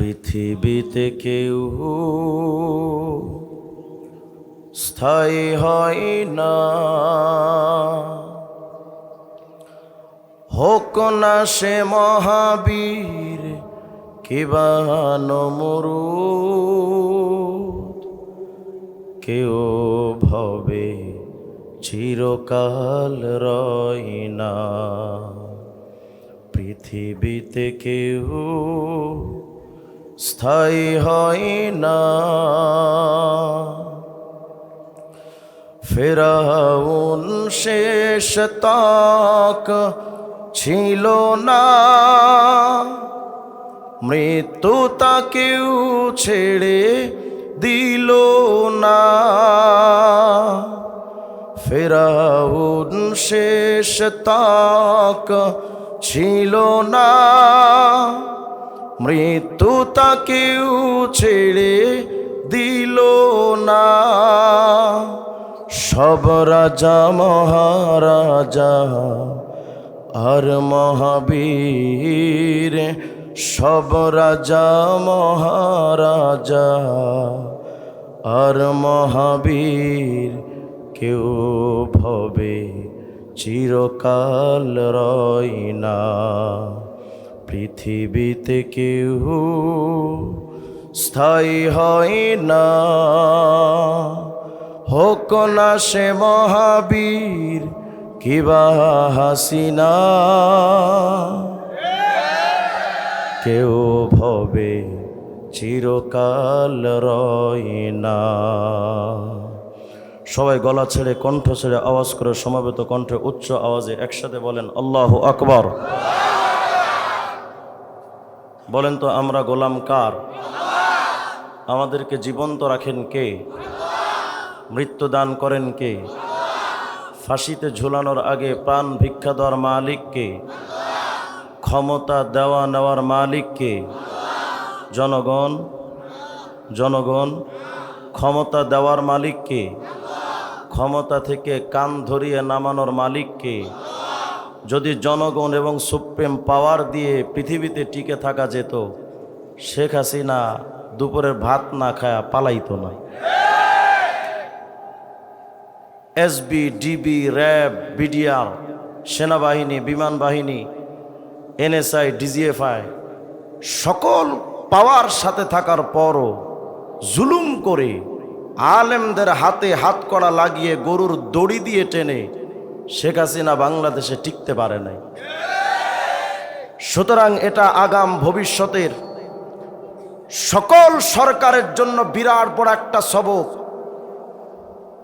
পৃথিবীতে কেউ স্থায়ী হয় না, হোক না সে মহাবীর কিবা নমরুদ। কেউ ভবে চিরকাল রয় না, পৃথিবীতে কেউ স্থায়ী হয় না। ফেরাউন শেষ তক ছিল না, মৃত্যু তাকেও ছেড়ে দিল না। ফেরাউন শেষ তক ছিল না, মৃত্যু তাকেও ছেড়ে দিল না। সব রাজা মহারাজা আর মহাবীর, সব রাজা মহারাজা আর মহাবীর, কেউ ভবে চিরকাল রয় না, পৃথিবীতে কেউ স্থায়ী হয় না। হোক না সে মহাবীর কিবা হাসিনা, কেউ ভবে চিরকাল রয় না। সবাই গলা ছেড়ে কণ্ঠ ছেড়ে আওয়াজ করে সমবেত কণ্ঠে উচ্চ আওয়াজে একসাথে বলেন আল্লাহু আকবার। বলেন তো আমরা গোলাম কার? আমাদেরকে জীবন্ত রাখেন কে? মৃত্যু দান করেন কে? ফাঁসিতে ঝুলানোর আগে প্রাণ ভিক্ষা দেওয়ার মালিক কে? ক্ষমতা দেওয়া নেওয়ার মালিক কে? জনগণ। জনগণ। ক্ষমতা দেওয়ার মালিক কে? ক্ষমতা থেকে কান ধরিয়ে নামানোর মালিক কে? যদি জনগণ এবং সুপ্রিম পাওয়ার দিয়ে পৃথিবীতে টিকে থাকা যেত, শেখ হাসিনা দুপুরের ভাত না খায়া পালাইতো না। এসবি, ডিবি, র্যাব, বিডিআর, সেনাবাহিনী, বিমান বাহিনী, এনএসআই, ডিজিএফআই সকল পাওয়ার সাথে থাকার পরও জুলুম করে আলেমদের হাতে হাত কড়া লাগিয়ে গরুর দড়ি দিয়ে টেনে শেখ হাসিনা বাংলাদেশে টিকতে পারে নাই। সুতরাং এটা আগাম ভবিষ্যতের সকল সরকারের জন্য বিরাট বড় একটা সবক।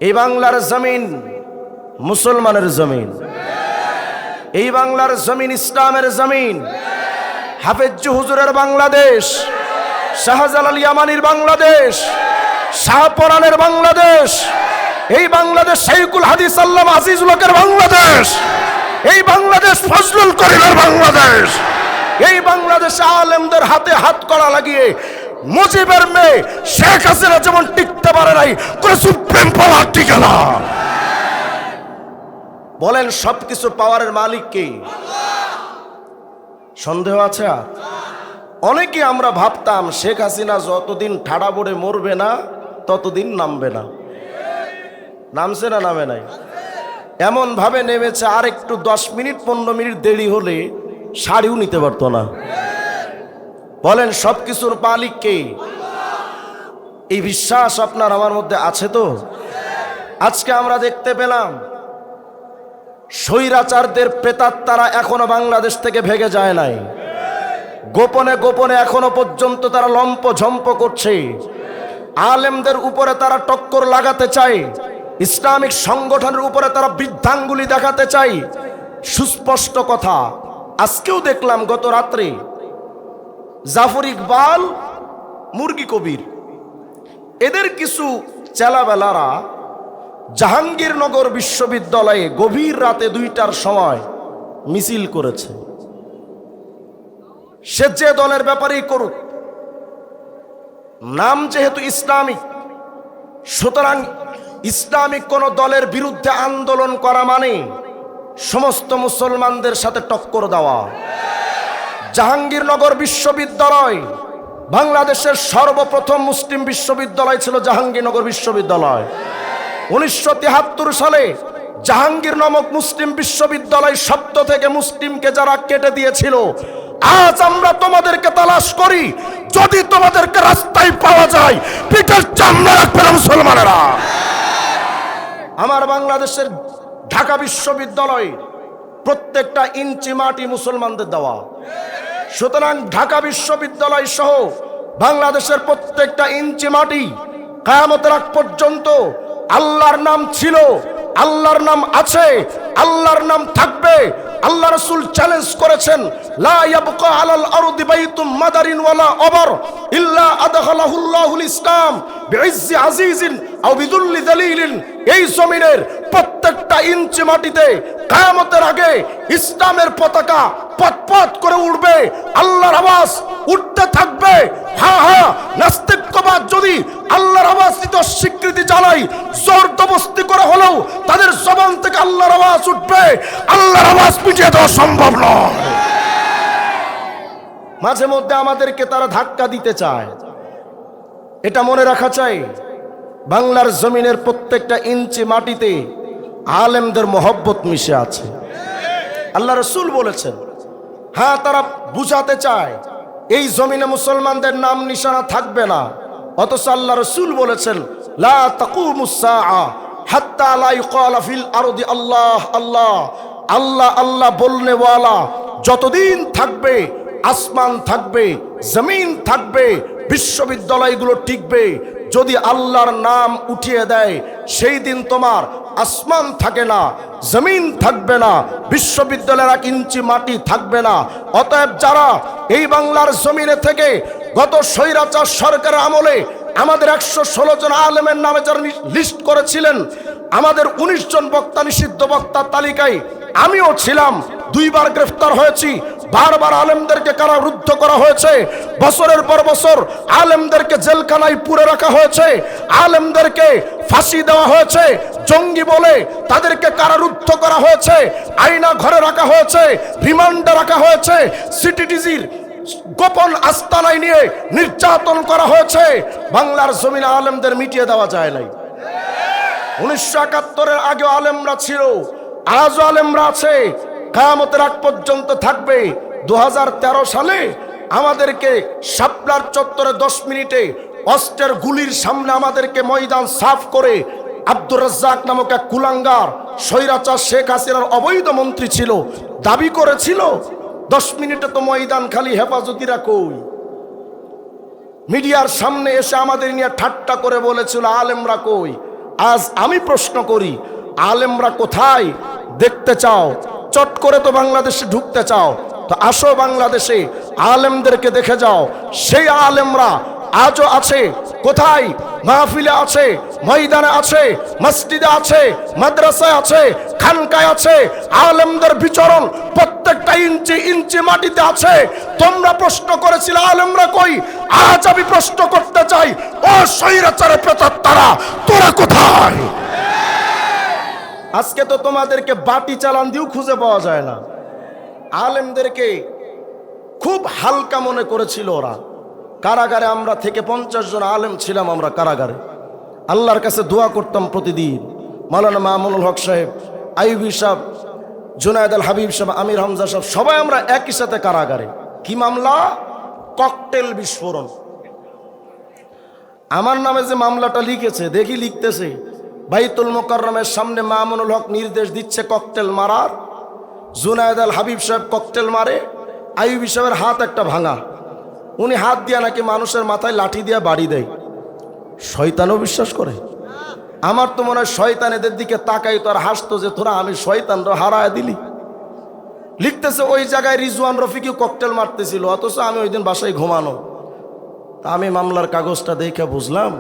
এই বাংলার জমিন মুসলমানের জমিন, এই বাংলার জমিন ইসলামের জমিন, হাফেজ হুজুরের বাংলাদেশ, শাহজালাল ইয়ামানির বাংলাদেশ, শাহপরানের বাংলাদেশ, এই বাংলাদেশ শাইখুল হাদিস আল্লামা আজিজুল হকের বাংলাদেশ, এই বাংলাদেশ ফজলুল করিমের বাংলাদেশ, এই বাংলাদেশে আলেমদের হাতে হাত কড়া লাগিয়ে মুজিবের মেয়ে শেখ হাসিনা যেমন টিকতে পারে নাই, কোন সুপ্রিম পাওয়ার টিকে না। বলেন সবকিছু পাওয়ারের মালিক কে? সন্দেহ আছে? অনেকে আমরা ভাবতাম শেখ হাসিনা যতদিন ঠাড়া পড়ে মরবে না ততদিন নামবে না। নামছে না নামে নাই? এমন ভাবে নেমেছে আর একটু 10 মিনিট 15 মিনিট দেরি হলে শাড়িও নিতে পারতো না। বলেন সবকিছুর মালিক কে? এই বিশ্বাস আপনার আমার মধ্যে আছে তো? আজকে আমরা দেখতে পেলাম স্বৈরাচারদের প্রেতাত্মারা এখনো বাংলাদেশ থেকে ভেগে যায় নাই। গোপনে গোপনে এখনো পর্যন্ত তারা লম্প ঝম্প করছে। আলেমদের উপরে তারা টক্কর লাগাতে চায়, ইসলামিক সংগঠনের উপরে তারা বৃদ্ধাঙ্গুলি দেখাতে চায়। সুস্পষ্ট কথা, আজকেও দেখলাম গত রাত্রে জাফর ইকবাল, মুরগি কবির, এদের কিছু চেলাবেলারা জাহাঙ্গীরনগর বিশ্ববিদ্যালয়ে গভীর রাতে 2টার সময় মিছিল করেছে। সে যে দলের ব্যাপারেই করুক, নাম যেহেতু ইসলামিক, সুতরাং ইসলামিক কোন দলের বিরুদ্ধে আন্দোলন করা মানে সমস্ত মুসলমানদের সাথে টক্কর দেওয়া। জাহাঙ্গীরনগর বিশ্ববিদ্যালয় বাংলাদেশের সর্বপ্রথম মুসলিম বিশ্ববিদ্যালয় ছিল জাহাঙ্গীরনগর বিশ্ববিদ্যালয়। 1973 সালে জাহাঙ্গীর নামক মুসলিম বিশ্ববিদ্যালয় শব্দ থেকে মুসলিমকে যারা কেটে দিয়েছিল, আজ আমরা তোমাদেরকে তালাশ করি, যদি তোমাদেরকে রাস্তায় পাওয়া যায় পিঠের চামড়া রাখবে না মুসলমানেরা। আমার বাংলাদেশের ঢাকা বিশ্ববিদ্যালয় প্রত্যেকটা ইঞ্চি মাটি মুসলমানদের দেওয়া। সুতরাং ঢাকা বিশ্ববিদ্যালয় সহ বাংলাদেশের প্রত্যেকটা ইঞ্চি মাটি কিয়ামতের আগ পর্যন্ত আল্লাহর নাম ছিল, আল্লাহর নাম আছে, আল্লাহর নাম থাকবে। আল্লাহ রাসূল চ্যালেঞ্জ করেছেন, লা ইয়াবকা আলাল আরদি বাইতুম মাদারিন ওয়ালা আবার ইল্লা আদখালাহুল্লাহুল ইসলাম বিইজ্জি আজিজিন আও বিদুল্লি দালিলিন। এই জমিনের প্রত্যেকটা ইঞ্চি মাটিতে কিয়ামতের আগে ইসলামের পতাকা পথ করে উঠবে, আল্লাহর আওয়াজ উঠতে থাকবে। হ্যাঁ হ্যাঁ, নাস্তিকবাদ যদি আল্লাহর আওয়াজ দিতে স্বীকৃতি জানাই, জোরদস্তি করে হলেও তাদের জবান থেকে আল্লাহর আওয়াজ উঠবে। আল্লাহর আওয়াজ মিটিয়ে দেওয়া সম্ভব নয়। মাঝে মধ্যে আমাদেরকে তারা ধাক্কা দিতে চায়, এটা মনে রাখা চাই। বাংলার জমিনের প্রত্যেকটা ইঞ্চি মাটিতে আলেমদের মহব্বত মিশে আছে। আল্লাহ রাসূল বলেছেন, হ্যাঁ তারা বুঝাতে চায় এই জমিনে মুসলমানদের নাম নিশানা থাকবে না, অথচ আল্লাহ রাসূল বলেছেন, লা তাকুমুস সাআ হাত্তা লা ইউকালা ফিল আরদি আল্লাহ আল্লাহ। আল্লাহ আল্লাহ বলনে ওয়ালা যতদিন থাকবে, আসমান থাকবে, জমিন থাকবে, বিশ্ববিদ্যালয়গুলো টিকবে। যদি আল্লাহর নাম উঠিয়ে দেয়, সেই দিন তোমার আসমান থাকে না, জমিন থাকবে না, বিশ্ববিদ্যালয়ের এক ইঞ্চি মাটি থাকবে না। অতএব যারা এই বাংলার জমিনে থেকে গত স্বৈরাচার সরকারের আমলে আমাদের 116 জন আলেমের নামে যারা লিস্ট করেছিলেন, আমাদের 19 জন বক্তা নিষিদ্ধ বক্তার তালিকায় আমিও ছিলাম। 2 বার গ্রেফতার হয়েছি, বারবার আলেমদেরকে কারারুদ্ধ করা হয়েছে, বছরের পর বছর আলেমদেরকে জেলখানায় পুরে রাখা হয়েছে, আলেমদেরকে ফাঁসি দেওয়া হয়েছে, জঙ্গি বলে তাদেরকে কারারুদ্ধ করা হয়েছে, আয়না ঘরে রাখা হয়েছে, রিমান্ডে রাখা হয়েছে, সিটিডিজির গোপন আস্তানায় নিয়ে নির্যাতন করা হয়েছে। বাংলার জমিনে আলেমদের মিটিয়ে দেওয়া যায় নাই। 1971-এর আগে আলেমরা ছিল, আজও আলেমরা আছে, কিয়ামতের আগ পর্যন্ত থাকবে। 2013 সালে আমাদেরকে শাপলার চত্বরে 10 মিনিটে অস্ত্রের গুলির সামনে আমাদেরকে ময়দান সাফ করে আব্দুর রাজ্জাক নামক এক কুলাঙ্গার স্বৈরাচার শেখ হাসিনার অবৈধ মন্ত্রী ছিল, দাবি করেছিল 10 মিনিটে তো ময়দান খালি, হেফাজতিরা কই? মিডিয়ার সামনে এসে আমাদের নিয়ে ঠাট্টা করে বলেছিল আলেমরা কই। আজ আমি প্রশ্ন করি, আলেমরা কোথায়? দেখতে চাও? চট করে তো বাংলাদেশে ঢুকতে চাও, তো আসো বাংলাদেশে, আলেমদেরকে দেখে যাও। সেই আলেমরা আজও আছে। কোথায়? মাহফিলে আছে, ময়দানে আছে, মসজিদে আছে, মাদ্রাসায় আছে, খানকায় আছে। আলেমদের বিচরণ প্রত্যেকটা ইঞ্চি ইঞ্চি মাটিতে আছে। তোমরা প্রশ্ন করেছিলে আলেমরা কই? আজ আমি প্রশ্ন করতে চাই, ও স্বৈরাচারের প্রেতাত্মারা, তোরা কোথায়? আজকে তো তোমাদেরকে বাটি চালান দিয়েও খুঁজে পাওয়া যায় না। আলেমদেরকে খুব হালকা মনে করেছিল ওরা। কারাগারে আমরা থেকে 50 জন আলেম ছিলাম, আমরা কারাগারে আল্লাহর কাছে দোয়া করতাম প্রতিদিন। মাওলানা মামুনুল হক সাহেব, আইয়ুবী সাহেব, জুনায়েদ আল হাবিব সাহেব, আমির হামজা সাহেব, সবাই আমরা একই সাথে কারাগারে। কি মামলা? ককটেল বিস্ফোরণ। আমার নামে যে মামলাটা লিখেছে, দেখি লিখতেছে বাইতুল মুকাররমের সামনে মামুনুল হক নির্দেশ দিচ্ছে ককটেল মারার। জুনায়েদ আল হাবিব সাহেব ককটেল মারে, আইয়ুবী সাহেবের হাত একটা ভাঙা, উনি হাত দিয়া নাকি মানুষের মাথায় লাঠি দিয়া বাড়ি দেয়। শয়তানও বিশ্বাস করে? আমার তো মনে হয় শয়তান এদের দিকে তাকাই তো আর হাসতো যে তোরা আমি শয়তানরা হারায় দিলি। লিখতেছে ওই জায়গায় রিজওয়ান রফিকিও ককটেল মারতেছিল, অথচ আমি ওই দিন বাসায় ঘুমানো। তা আমি মামলার কাগজটা দেখে বুঝলাম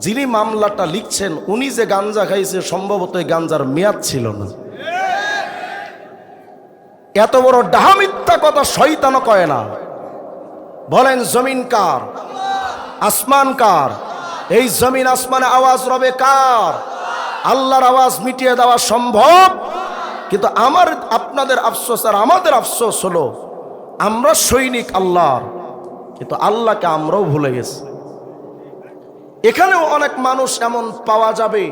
যিনি মামলাটা লিখছেন উনি যে গাঞ্জা খাইছে সম্ভবত এই গাঞ্জার মেয়াদ ছিল না। এত বড় ডাহা মিথ্যা কথা শয়তানও কয় না। বলেন জমিন কার? আসমান কার? এই জমিন আসমানে আওয়াজ রবে কার? আল্লাহর আওয়াজ মিটিয়ে দেওয়া সম্ভব। কিন্তু আপনাদের আফসোস আর আমাদের আফসোস হলো আমরা সৈনিক আল্লাহর, কিন্তু আল্লাহকে আমরাও ভুলে গেছি। এখানেও অনেক মানুষ এমন পাওয়া যাবে,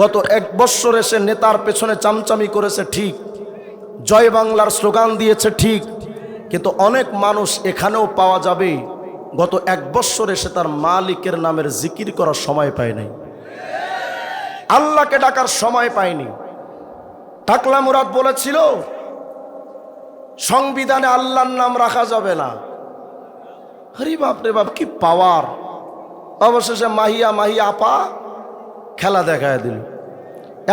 গত 1 বছর এসে নেতার পেছনে চামচামি করেছে ঠিক, জয় বাংলার স্লোগান দিয়েছে ঠিক, কিন্তু অনেক মানুষ এখানেও পাওয়া যাবে গত 1 বছর এসে তার মালিকের নামের জিকির করার সময় পায় নাই, আল্লাহকে ডাকার সময় পায়নি। টাকলা মুরাদ বলেছিল সংবিধানে আল্লাহর নাম রাখা যাবে না। আরে বাপ রে বাপ, কি পাওয়ার! অবশেষে মাহিয়া আপা খেলা দেখায় দিল।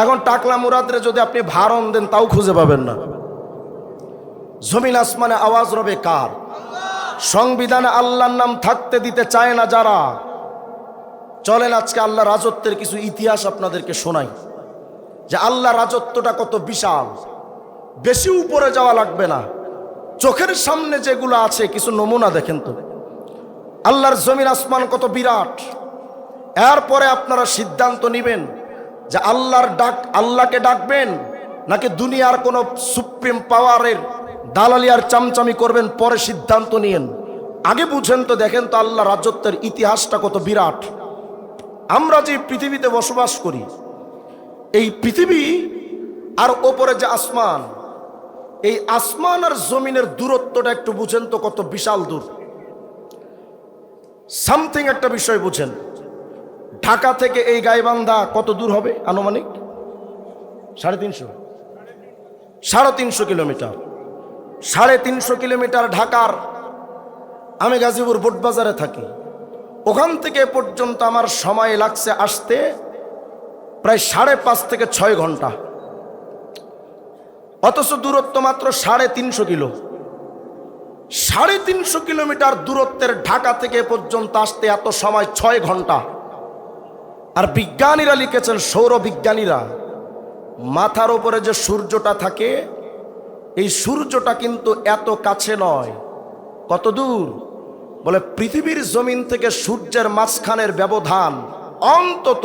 এখন টাকলা মুরাদরে যদি আপনি ভারণ দেন তাও খুঁজে পাবেন না। জমিন আসমানে আওয়াজ রবে কার? সংবিধানে আল্লাহর নাম থাকতে দিতে চায় না যারা। চলেন আজকে আল্লাহ রাজত্বের কিছু ইতিহাস আপনাদেরকে শোনাই, যে আল্লাহ রাজত্বটা কত বিশাল। বেশি উপরে যাওয়া লাগবে না, চোখের সামনে যেগুলো আছে কিছু নমুনা দেখেন তো। আল্লাহর জমিন আসমান কত বিরাট। এরপরে আপনারা সিদ্ধান্ত নেবেন যে আল্লাহকে ডাকবেন নাকি দুনিয়ার কোনো সুপ্রিম পাওয়ারের দালালি আর চামচামি করবেন, পরে সিদ্ধান্ত নিয়েন। আগে বুঝেন তো, দেখেন তো আল্লাহ রাজত্বের ইতিহাসটা কত বিরাট। আমরা যে পৃথিবীতে বসবাস করি, এই পৃথিবী আর ওপরে যে আসমান, এই আসমান আর জমিনের দূরত্বটা একটু বুঝেন তো কত বিশাল দূর। সামথিং একটা বিষয় বুঝেন, ঢাকা থেকে এই গাইবান্ধা কত দূর হবে আনুমানিক? 350 কিলোমিটার। 350 কিলোমিটার ঢাকার। আমি গাজীপুর বোটবাজারে থাকি, ওখান থেকে পর্যন্ত আমার সময় লাগছে আসতে প্রায় 5.5 থেকে 6 ঘন্টা, অথচ দূরত্ব মাত্র 350 কিলো। 350 কিলোমিটার দূরত্বের ঢাকা থেকে পর্যন্ত আসতে এত সময় 6 ঘন্টা। আর বিজ্ঞানীরা লিখেছেন, সৌর বিজ্ঞানীরা, মাথার উপরে যে সূর্যটা থাকে, এই সূর্যটা কিন্তু এত কাছে নয়। কত দূর? বলে পৃথিবীর জমিন থেকে সূর্যের মাঝখানের ব্যবধান অন্তত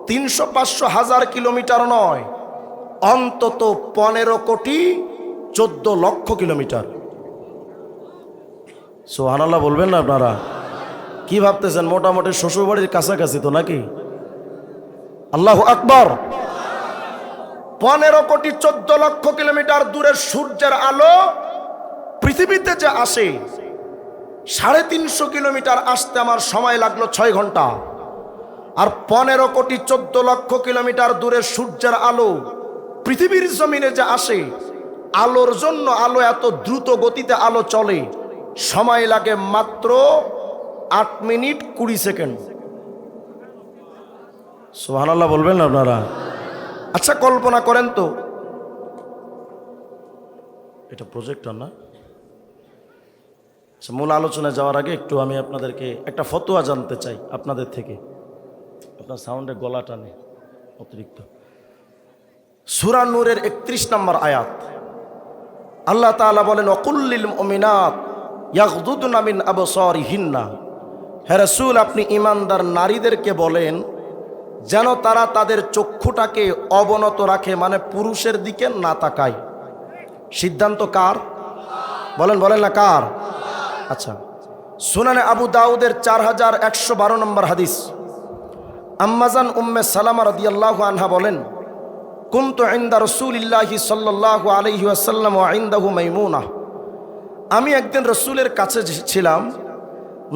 300-500 কিলোমিটার নয়, অন্তত 15,14,00,000 কিলোমিটার। সুবহানাল্লাহ বলবেন না আপনারা? কি ভাবতেছেন? মোটামুটি শ্বশুরবাড়ির কাছাকাছি তো নাকি? আল্লাহু আকবার। 15,14,00,000 কিলোমিটার দূরের সূর্যের আলো পৃথিবীতে যে আসে, 350 কিলোমিটার আসতে আমার সময় লাগলো 6 ঘন্টা। আর 15,14,00,000 কিলোমিটার দূরের সূর্যের আলো পৃথিবীর জমিনে যে আসে, আলোর জন্য, আলো এত দ্রুত গতিতে আলো চলে, সময় লাগে মাত্র 8 মিনিট 20 সেকেন্ড। সুবহানাল্লাহ বলবেন না আপনারা? আচ্ছা কল্পনা করেন তো, এটা প্রজেক্টর না? আচ্ছা, মূল আলোচনায় যাওয়ার আগে একটু আমি আপনাদেরকে একটা ফতোয়া জানতে চাই আপনাদের থেকে। আপনার সাউন্ডে গলা টানে অতিরিক্ত। সূরা নূরের 31 নম্বর আয়াত, আল্লাহ তাআলা বলেন, ওয়াকুল্লিল মুমিনাত ইয়াগদুদনা মিন আবসারিহিন্না। হে রাসূল, আপনি ঈমানদার নারীদেরকে বলেন যেন তারা তাদের চক্ষুটাকে অবনত রাখে, মানে পুরুষের দিকে না তাকায়। সিদ্ধান্ত কার? বলেন না কার? আচ্ছা, সুনানে আবু দাউদের 4112 নম্বর হাদিস, আম্মাজান উম্মে সালামা রাদিয়াল্লাহু আনহা বলেন, কুনতু ইনদা রাসূলিল্লাহি সাল্লাল্লাহু আলাইহি ওয়াসাল্লাম ওয়া ইনদাহু মাইমুনা। আমি একদিন রাসূলের কাছে ছিলাম,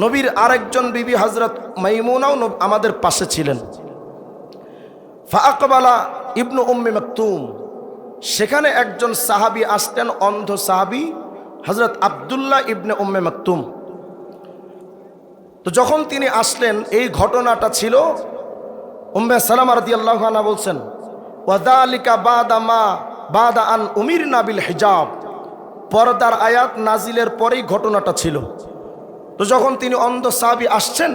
নবীর আরেকজন বিবি হযরত মাইমুনাও আমাদের পাশে ছিলেন। ফাআকবালা ইবনু উম্মে মাকতুম, সেখানে একজন সাহাবী আসতেন, অন্ধ সাহাবী হযরত আব্দুল্লাহ ইবনে উম্মে মাকতুম। তো যখন তিনি আসলেন, এই ঘটনাটা ছিল, উম্মে সালামা রাদিয়াল্লাহু আনহা বলছেন, ওয়াযালিকা বাদা আন উমিরনা বিল হিজাব। পর্দার আয়াত নাজিলের পরেই ঘটনাটা ছিল। তো যখন তিনি অন্ধ সাহাবী আসছেন,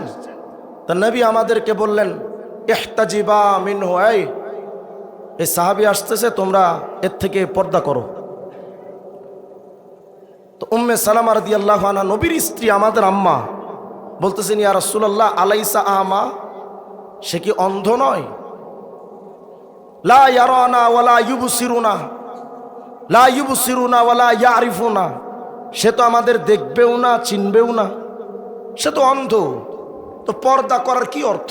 তা নবী আমাদেরকে বললেন, ইহতাজিবা মিনহু, এই সাহাবী আসতেছে, তোমরা এর থেকে পর্দা করো। তো উম্মে সালামা রাদিয়াল্লাহু আনহা, নবীর স্ত্রী, আমাদের আম্মা, বলতেছেন, ইয়া রাসূলুল্লাহ আলাইসা আমা, সে কি অন্ধ নয়? লা ইয়ারানা ওয়ালা ইউবসিরুনা ওয়ালা ইয়ারিফুনা, সে তো আমাদের দেখবেও না, চিনবেও না, সে তো অন্ধ, তো পর্দা করার কি অর্থ?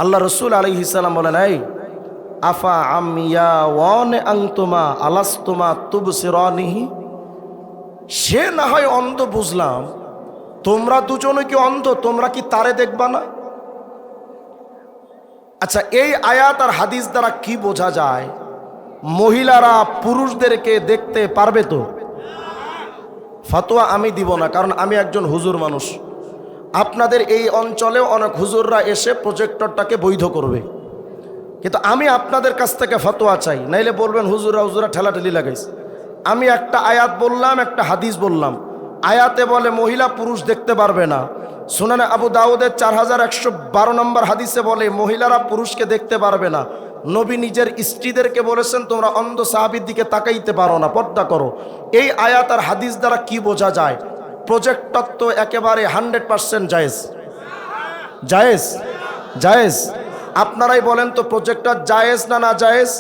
আল্লাহ রসুল আলাইহিস সালাম বলেন, এই আফা আমিয়া ওয়ান আনতুমা আলাস্তুমা তুবসিরানিহি, সে না হয় অন্ধ বুঝলাম, তোমরা দুজনে কি অন্ধ? তোমরা কি তারে দেখবা না? আচ্ছা, এই আয়াত আর হাদিস দ্বারা কি বোঝা যায়? মহিলারা পুরুষদেরকে দেখতে পারবে তো? ফতোয়া আমি দিব না, কারণ আমি একজন হুজুর মানুষ। আপনাদের এই অঞ্চলেও অনেক হুজুররা এসে প্রজেক্টরটাকে বৈধ করবে, কিন্তু আমি আপনাদের কাছ থেকে ফতোয়া চাই, নাইলে বলবেন হুজুরা ঠেলাঠেলি লাগাইছে। আমি একটা আয়াত বললাম, একটা হাদিস বললাম। আয়াতে বলে মহিলা পুরুষ দেখতে পারবে না, সুনানে আবু দাউদের 4112 নম্বর হাদিসে বলে মহিলারা পুরুষকে দেখতে পারবে না। নবী নিজের স্ত্রীদেরকে বলেছেন তোমরা অন্ধ সাহাবীর দিকে তাকাইতে পারো না, পর্দা করো। এই আয়াত আর হাদিস দ্বারা কি বোঝা যায়? প্রজেক্টর তো একেবারে 100% জায়েজ। জায়েজ জায়েজ আপনারাই বলেন তো, প্রজেক্টর জায়েজ না না জায়েজ?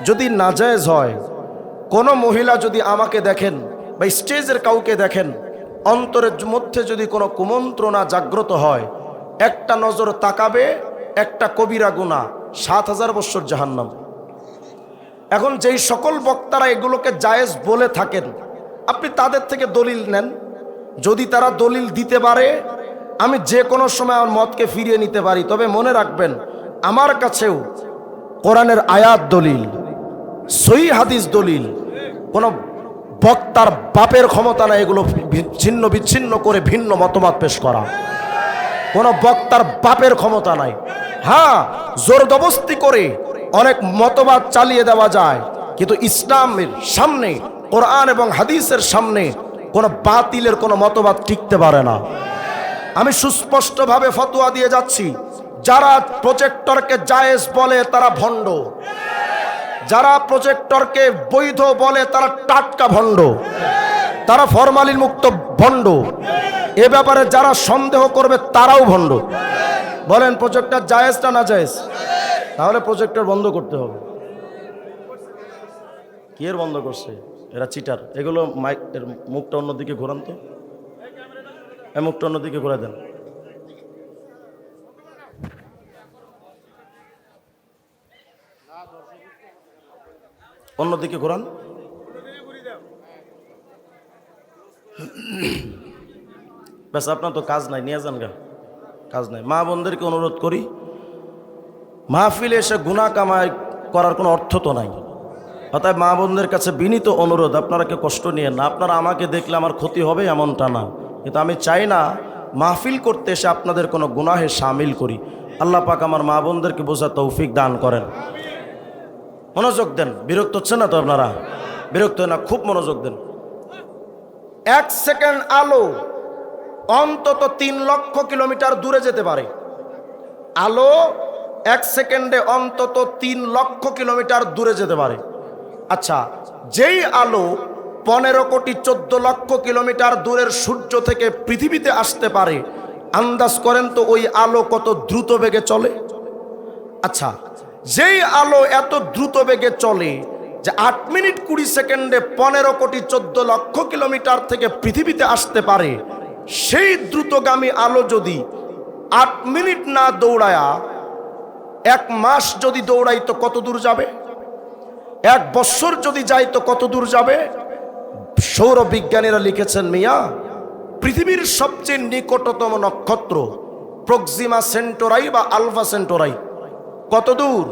যদি না জায়েজ হয়, কোনো মহিলা যদি আমাকে দেখেন বা স্টেজের কাউকে দেখেন, অন্তরের মধ্যে যদি কোনো কুমন্ত্রণা জাগ্রত হয়, একটা নজর তাকাবে, একটা কবিরা গুনাহ, 7000 বছর জাহান্নাম। এখন যেই সকল বক্তারা এগুলোকে জায়েজ বলে থাকেন, আপনি তাদের থেকে দলিল নেন। যদি তারা দলিল দিতে পারে, আমি যে কোনো সময় আমার মতকে ফিরিয়ে নিতে পারি। তবে মনে রাখবেন, আমার কাছেও কোরআনের আয়াত দলিল, সহিহ হাদিস দলিল। কোন বক্তার বাপের ক্ষমতা না এগুলো ছিন্ন বিচ্ছিন্ন করে ভিন্ন মতবাদ পেশ করা। কোন বক্তার বাপের ক্ষমতা নাই। হ্যাঁ, জোরদবস্তি করে অনেক মতবাদ চালিয়ে দেওয়া যায়, কিন্তু ইসলামের সামনে, কোরআন এবং হাদিসের সামনে কোন বাতিলের কোন মতবাদ টিকতে পারে না। আমি সুস্পষ্টভাবে ফতোয়া দিয়ে যাচ্ছি, যারা প্রজেক্টরকে জায়েজ বলে তারা ভণ্ড, যারা প্রজেক্টরকে বৈধ বলে তারা টাটকা ভণ্ড, তারা ফরমালিন মুক্ত ভণ্ড। এ ব্যাপারে যারা সন্দেহ করবে তারাও ভণ্ড। বলেন প্রজেক্টর জায়েজ না না জায়েজ? তাহলে প্রজেক্টর বন্ধ করতে হবে। কি এর বন্ধ করছে? এরা চিটার। এগুলো মাইক এর মুখটা অন্যদিকে ঘোরান তো, এই মুখটা অন্যদিকে ঘোরা দেন। অন্যদিকে ঘোরান। ব্যাস, আপনার তো কাজ নাই, নিয়ে যান গা, কাজ নাই। মা বোনদেরকে অনুরোধ করি, মাহফিলে এসে গুনাহ কামাই করার কোনো অর্থ তো নাই। অতএব মা বোনদের কাছে বিনীত অনুরোধ, আপনারা কেউ কষ্ট নিয়ে না। আপনারা আমাকে দেখলে আমার ক্ষতি হবে এমনটা না, কিন্তু আমি চাই না মাহফিল করতে এসে আপনাদের কোনো গুনাহে শামিল করি। আল্লাহ পাক আমার মা বোনদেরকে বোঝা তৌফিক দান করেন। মনোযোগ দেন। বিরক্ত হচ্ছেন না তো আপনারা? বিরক্ত না, খুব মনোযোগ দেন। 1 সেকেন্ড আলো অন্তত 3 লক্ষ কিলোমিটার দূরে যেতে পারে। আলো 1 সেকেন্ডে অন্তত 3 লক্ষ কিলোমিটার দূরে যেতে পারে। আচ্ছা, যেই আলো 15 কোটি 14 লক্ষ কিলোমিটার দূরের সূর্য থেকে পৃথিবীতে আসতে পারে, আন্দাজ করেন তো ওই আলো কত দ্রুত বেগে চলে। আচ্ছা, যেই আলো এত দ্রুত বেগে চলে যে 8 মিনিট 20 সেকেন্ডে 15 কোটি 14 লক্ষ কিলোমিটার থেকে পৃথিবীতে আসতে পারে, সেই দ্রুতগামী আলো যদি 8 মিনিট না দৌড়ায়া 1 মাস যদি দৌড়াই তো কত দূর যাবে? 1 বছর যদি যাই তো কত দূর যাবে? সৌরবিজ্ঞানীরা লিখেছেন, মিয়া, পৃথিবীর সবচেয়ে নিকটতম নক্ষত্র প্রক্সিমা সেন্টোরাই বা আলফা সেন্টোরাই কত দূর?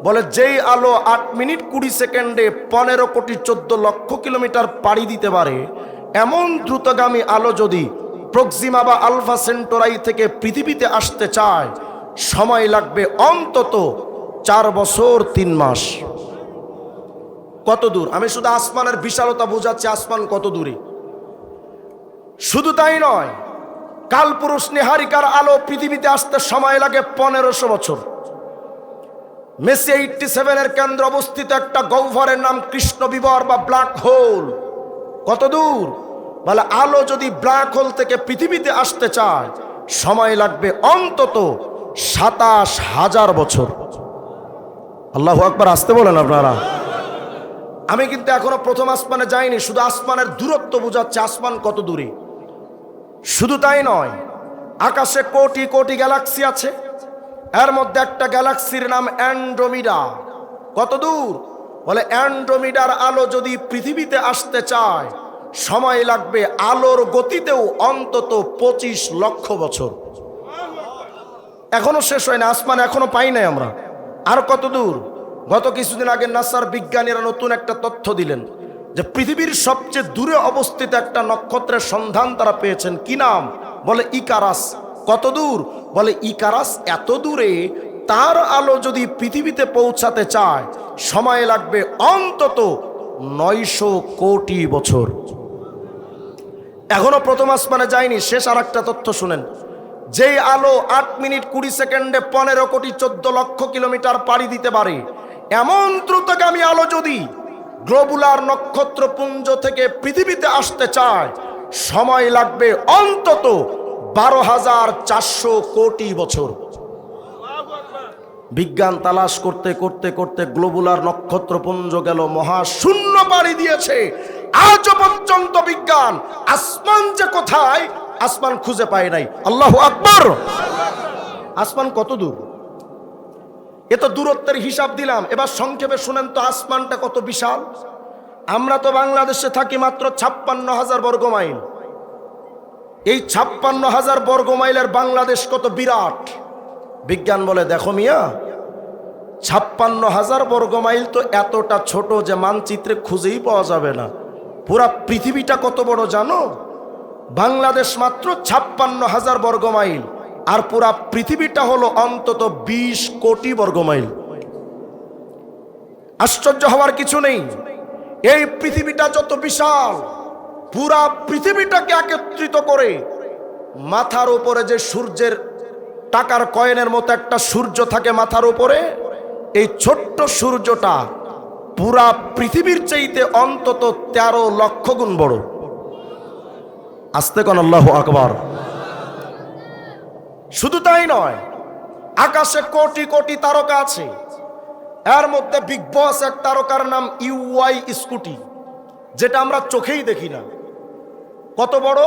বলে যেই আলো 8 মিনিট 20 সেকেন্ডে 15 কোটি 14 লক্ষ কিলোমিটার পাড়ি দিতে পারে, এমন দ্রুতগামী আলো যদি প্রক্সিমা বা আলফা সেন্টোরাই থেকে পৃথিবীতে আসতে চায়, সময় লাগবে অন্তত 4 বছর 3 মাস। কত দূর? আমি শুধু আসমানের বিশালতা বোঝাচ্ছি, আসমান কত দূরে। শুধু তাই নয়, কালপুরুষ নিহারিকার আলো পৃথিবীতে আসতে সময় লাগে 1500 বছর। মেসি 87 এর কেন্দ্র অবস্থিত একটা গহ্বরের নাম কৃষ্ণ বিবর বা ব্ল্যাক হোল। কত দূর? বলে আলো যদি ব্ল্যাক হোল থেকে পৃথিবীতে আসতে চায়, সময় লাগবে অন্তত 27,000 বছর। আল্লাহু আকবার, আসতে বলেন আপনারা। আমি কিন্তু এখনো প্রথম আসমানে যাইনি, শুধু আসমানের দূরত্ব বোঝাচ্ছে আসমান কত দূরে। শুধু তাই নয়, আকাশে কোটি কোটি গ্যালাক্সি আছে, এর মধ্যে একটা গ্যালাক্সির নাম অ্যান্ড্রোমিডা। কত দূর? বলে অ্যান্ড্রোমিডার আলো যদি পৃথিবীতে আসতে চায় সময় লাগবে আলোর গতিতেও অন্তত 25 লক্ষ বছর। এখনো শেষ হয় না, আসমান এখনো পাই নাই আমরা। আর কত দূর? গত কিছুদিন আগে নাসার বিজ্ঞানীরা নতুন একটা তথ্য দিলেন যে পৃথিবীর সবচেয়ে দূরে অবস্থিত একটা নক্ষত্রের সন্ধান তারা পেয়েছেন। কি নাম? বলে ইকারাস। কত দূর? বলে ইকারাস এত দূরে, তার আলো যদি পৃথিবীতে পৌঁছাতে চায় সময় লাগবে অন্তত 900 কোটি বছর। এখনো প্রথম আসমানে যায়নি। শেষ আর একটা তথ্য শুনেন, যেই আলো 8 মিনিট 20 সেকেন্ডে 15 কোটি 14 লক্ষ কিলোমিটার পাড়ি দিতে পারে, এমন দ্রুতগামী আলো যদি গ্লোবুলার নক্ষত্রপুঞ্জ থেকে পৃথিবীতে আসতে চায় সময় লাগবে অন্তত 12,400 কোটি বছর। বিজ্ঞান তালাশ করতে করতে করতে গ্লোবুলার নক্ষত্রপুঞ্জ গেল মহাশূন্য পাড়ি দিয়েছে। আজ পর্যন্ত বিজ্ঞান আসমান যে কোথায়, আসমান খুঁজে পায় নাই। আল্লাহু আকবার! আসমান কত দূর? এত দূরত্বের হিসাব দিলাম, এবার সংক্ষেপে শুনেন তো আসমানটা কত বিশাল। আমরা তো বাংলাদেশে থাকি মাত্র 56,000 বর্গ মাইল। এই 56,000 বর্গ মাইলের বাংলাদেশ কত বিরাট। বিজ্ঞান বলে দেখো মিয়া, 56,000 বর্গ মাইল তো এতটা ছোট যে মানচিত্রে খুঁজেই পাওয়া যাবে না। পুরা পৃথিবীটা কত বড় জানো? বাংলাদেশ মাত্র 56,000 বর্গ মাইল, আর পুরা পৃথিবীটা হলো অন্তত 20 কোটি বর্গ মাইল। আশ্চর্য হওয়ার কিছু নেই। এই পৃথিবীটা যত বিশাল, পুরা পৃথিবীটাকে একত্রিত করে মাথার উপরে যে সূর্যের টাকার কয়েনের মতো একটা সূর্য থাকে মাথার উপরে, এই ছোট্ট সূর্যটা পুরা পৃথিবীর চাইতে অন্তত 13 লক্ষ গুণ বড়। আস্তে কোন আল্লাহু আকবার! শুধু তাই নয়, আকাশে কোটি কোটি তারকা আছে, এর মধ্যে বিগ বস এক তারকার নাম ইউআই স্কুটি, যেটা আমরা চোখেই দেখি না। কত বড়?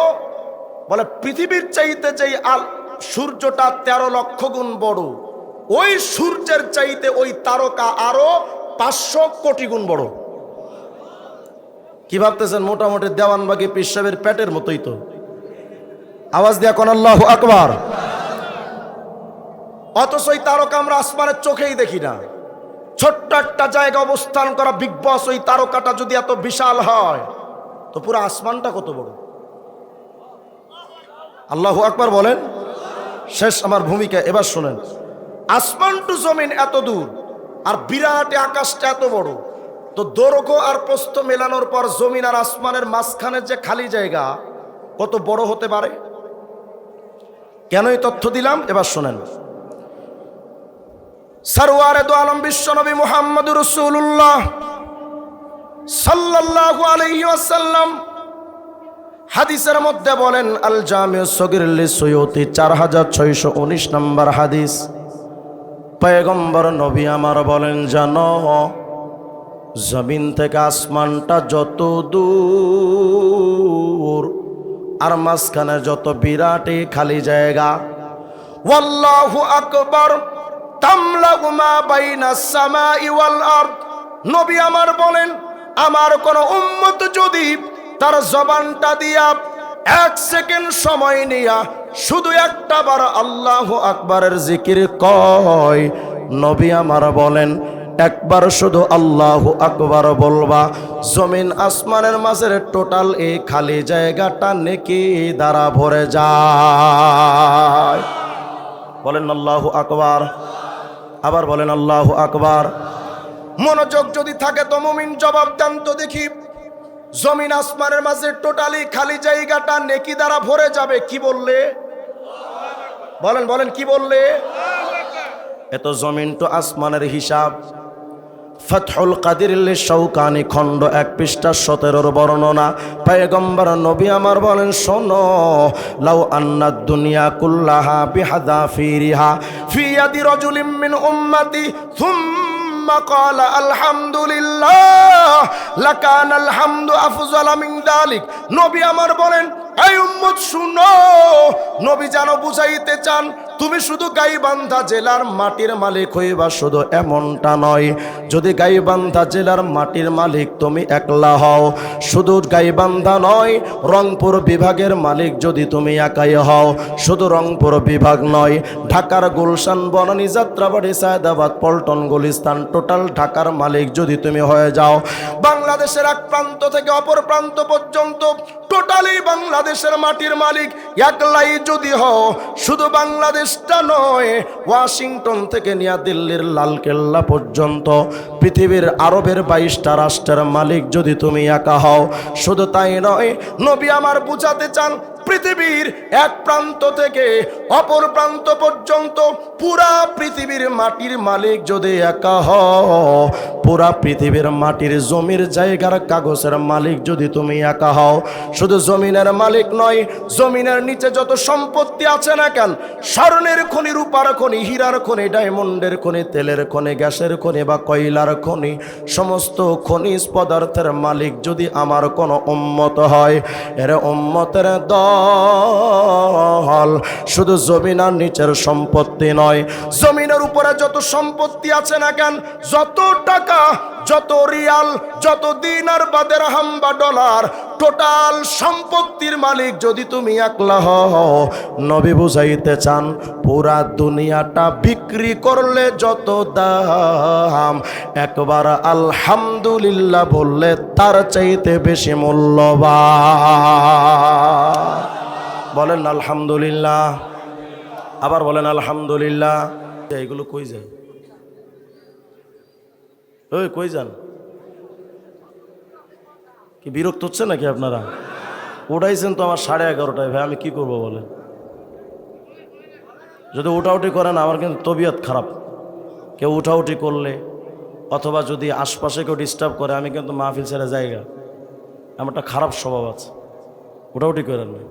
বলে পৃথিবীর চাইতে যেই সূর্যটা 13 লক্ষ গুণ বড়, ওই সূর্যের চাইতে ওই তারকা আরো 500 কোটি গুণ বড়। কি ভাবতেছেন? মোটামুটি দেওয়ানবাগি পীর সাহেবের পেটের মতোই তো। আওয়াজ দিয়া কোন আল্লাহু আকবার! অথচ ওই তারকা আমরা আসমানের চোখেই দেখি না। ছোট্ট একটা জায়গা অবস্থান করা বিগ বস ওই তারকাটা যদি এত বিশাল হয়, তো পুরো আসমানটা কত বড়। আল্লাহু আকবার বলেন। শেষ আমার ভূমিকা, এবার শুনেন। আসমান টু জমিন এত দূর, আর বিরাট আকাশটা এত বড়, তো দৈর্ঘ্য আর প্রস্থ মেলানোর পর জমিন আর আসমানের মাঝখানের যে খালি জায়গা কত বড় হতে পারে? কেন এই তথ্য দিলাম এবার শুনেন। সরওয়ারে দো আলম বিশ্বনবী মুহাম্মদুর রাসূলুল্লাহ সাল্লাল্লাহু আলাইহি ওয়াসাল্লাম হাদিসের মধ্যে বলেন, আল জামিউ সগীর লিসুয়ুতি 4619 নম্বর হাদিস। পয়গম্বর নবী আমার বলেন, জানো জমিন থেকে আসমানটা যত দূর আর মাঝখানে যত বিরাট খালি জায়গা, ওয়াল্লাহু আকবার তামলাউ মা বাইনাস সামাই ওয়াল আরদ। নবী আমার বলেন, আমার কোন উম্মত যদি তার জবানটা দিয়া 1 সেকেন্ড সময় নিয়া শুধু একটা বার আল্লাহু আকবারের জিকির কয়, নবী আমার বলেন একবার শুধু আল্লাহু আকবার বলবা, জমিন আসমানের মাঝের টোটাল এই খালি জায়গাটা নেকি দ্বারা ভরে যায়। বলেন আল্লাহু আকবার। আবার বলেন আল্লাহু আকবার। মনোযোগ যদি থাকে তো মুমিন জবাব দেন তো দেখি। জমিন আসমানের মাঝে টোটালি খালি জায়গাটা নেকি দ্বারা ভরে যাবে। কি বললে? বলেন বলেন, কি বললে? এত জমিন তো আসমানের হিসাব। ফাতহুল কাদির লিশাওকানি খণ্ড 1 পৃষ্ঠা 17 বর্ণনা। পয়গম্বর নবী আমার বলেন, শোনো, লাউ আন্নাদ দুনিয়া কুল্লাহা বিহাদাফিরিহা ফি ইয়াদি রাজুলিন মিন উম্মতি সুম্মা ক্বালা আলহামদুলিল্লাহ লাকানাল হামদু আফযালা মিন যালিক। নবী আমার বলেন, এই উম্মত শুনো, নবী যেন বুঝাইতে চান তুমি শুধু গাইবান্ধা জেলার মাটির মালিক হইবা শুধু এমনটা নয়। যদি গাইবান্ধা জেলার মাটির মালিক তুমি একলা হও, শুধু গাইবান্ধা নয়, রংপুর বিভাগের মালিক যদি তুমি একাই হও, শুধু রংপুর বিভাগ নয়, ঢাকার গুলশান, বনানী, যাত্রাবাড়ি, সায়দাবাদ, পল্টন, গুলিস্তান, টোটাল ঢাকার মালিক যদি তুমি হয়ে যাও, বাংলাদেশের এক প্রান্ত থেকে অপর প্রান্ত পর্যন্ত টোটালি বাংলাদেশের মাটির মালিক একলাই যদি হও, শুধু বাংলাদেশটা নয়, ওয়াশিংটন থেকে নিয়ে দিল্লির লালকেল্লা পর্যন্ত পৃথিবীর আরবের 22টা রাষ্ট্রের মালিক যদি তুমি একা হও, শুধু তাই নয়, নবী আমার বুঝাতে চান পৃথিবীর এক প্রান্ত থেকে অপর প্রান্ত পর্যন্ত পুরা পৃথিবীর মাটির মালিক যদি একা হও, পুরা পৃথিবীর মাটির জমির জায়গার কাগজের মালিক যদি তুমি একা হও, শুধু জমিনের মালিক নয়, জমিনের নিচে যত সম্পত্তি আছে না কেন, স্বর্ণের খনি, রূপার খনি, হীরার খনি, ডায়মন্ডের খনি, তেলের খনি, গ্যাসের খনি বা কয়লার খনি, সমস্ত খনিজ পদার্থের মালিক যদি আমার কোনো উম্মত হয়, এর উম্মতের দল শুধু জমিন আর নিচের সম্পত্তি নয়, জমিনের উপরে যত সম্পত্তি আছে না কেন, যত টাকা, যত রিয়াল, যত দিনার বা দিরহাম বা ডলার, টোটাল সম্পত্তির মালিক যদি তুমি একলা হও, নবী বুঝাইতে চান পুরা দুনিয়াটা বিক্রি করলে যত দাম, একবার আলহামদুলিল্লাহ বললে তার চাইতে বেশি মূল্যবান। বলেন আলহামদুলিল্লাহ, আবার বলেন আলহামদুলিল্লাহ। এগুলো কই যায়? ওই কই যান? কি বিরক্ত হচ্ছে নাকি আপনারা? উঠাইছেন তো আমার 11:30টায়, ভাই আমি কি করবো বলেন? যদি উঠাউটি করেন আমার কিন্তু তবিয়ত খারাপ। কেউ উঠাউটি করলে অথবা যদি আশপাশে কেউ ডিস্টার্ব করে আমি কিন্তু মাহফিল ছেড়ে জায়গা, আমার একটা খারাপ স্বভাব আছে। উঠাউটি করেন না।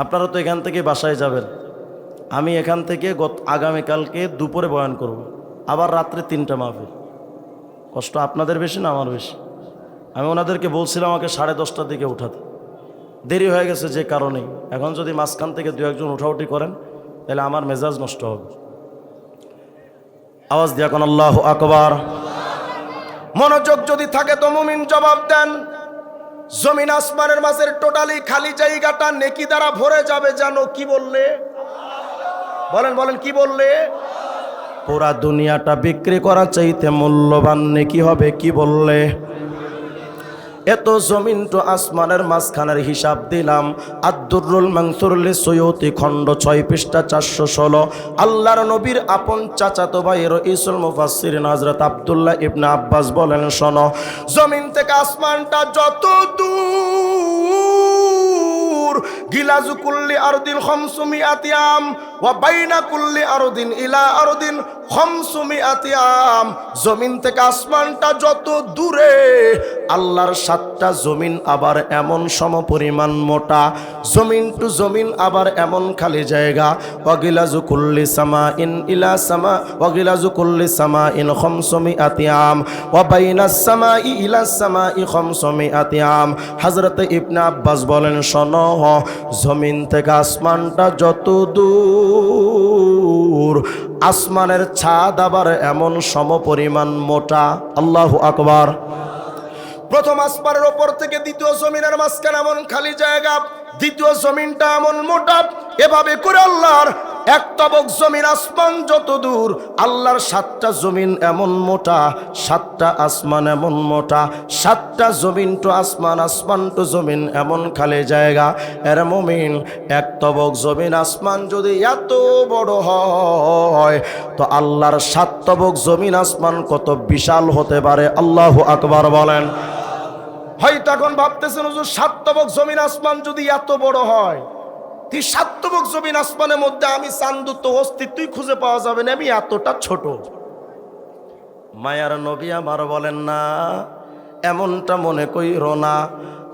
আপনারা তো এখান থেকে বাসায় যাবেন, আমি এখান থেকে আগামীকালকে দুপুরে বয়ান করব, আবার রাত্রে 3টা মাহফিল। কষ্ট আপনাদের বেশি না আমার বেশি? আমি ওনাদেরকে বলছিলাম আমাকে 10:30টার দিকে উঠাতে, দেরি হয়ে গেছে যে কারণেই। এখন যদি মাঝখান থেকে 2-1জন উঠাউটি করেন তাহলে আমার মেজাজ নষ্ট হবে। আওয়াজ দিয়া কোন আল্লাহু আকবার। মনোযোগ যদি থাকে তো মুমিন জবাব দেন, জমিন আসমানের মাঝের টোটালি খালি জায়গাটা নেকি দ্বারা ভরে যাবে। জানো কি বললে? বলেন বলেন কি বললে? পুরা দুনিয়াটা বিক্রি করা চাইতে মূল্যবান নেকি হবে। কি বললে? এত জমিন তো আসমানের মাঝখানের হিসাব দিলাম। আদ-দুররুল মানসুর লিসুয়ুতি খণ্ড 6 পৃষ্ঠা 416। আল্লাহর নবীর আপন চাচাতো ভাই রাইসুল মুফাসসিরিন হযরত আব্দুল্লাহ ইবনে আব্বাস বলেন, শোনো, জমিন থেকে আসমানটা যত দূর, গিলাজু কুল্লি আরদিন 500 আম ওয়া বাইনা কুল্লি আরদিন ইলা আরদিন 500 আম। জমিন থেকে আসমানটা যত দূরে, আল্লাহর 7টা জমিন আবার এমন সমপরিমাণ মোটা, জমিন টু জমিন আবার এমন খালি জায়গা। ওয়াগিলাজু কুল্লি সামাইন ইলা সামা ওয়াগিলাজু কুল্লি সামাইন 500 আম ওয়া বাইনাস সামাই ইলা সামাই 500 আম। হযরত ইবনে আব্বাস বলেন, শোনো, জমিন থেকে আসমানটা যত দূর, আসমানের ছাদ আবার এমন সমপরিমাণ মোটা। আল্লাহু আকবার। প্রথম আসমানের ওপর থেকে দ্বিতীয় জমিনের মাঝখানে এমন খালি জায়গা, দ্বিতীয় জমিনটা এমন মোটা। এভাবে করে আল্লাহর এক তবক জমিন আসমান যত দূর, আল্লাহর 7টা জমিন এমন মোটা, 7টা আসমান এমন মোটা, 7টা জমিন টু আসমান, আসমান টু জমিন এমন খালি জায়গা। এর মুমিন, এক তবক জমিন আসমান যদি এত বড় হয় তো আল্লাহর 7 তবক জমিন আসমান কত বিশাল হতে পারে। আল্লাহু আকবার বলেন। হয়তো এখন ভাবতেছেন, হুজুর 7 তবক জমিন আসমান যদি এত বড় হয়, 7 তবক জমিন আসমানের মধ্যে আমি চান্দু তো অস্তিত্বই খুঁজে পাওয়া যাবে না, আমি এতটা ছোট। মায়ার নবী আমার বলেন, না, এমনটা মনে কইরো না।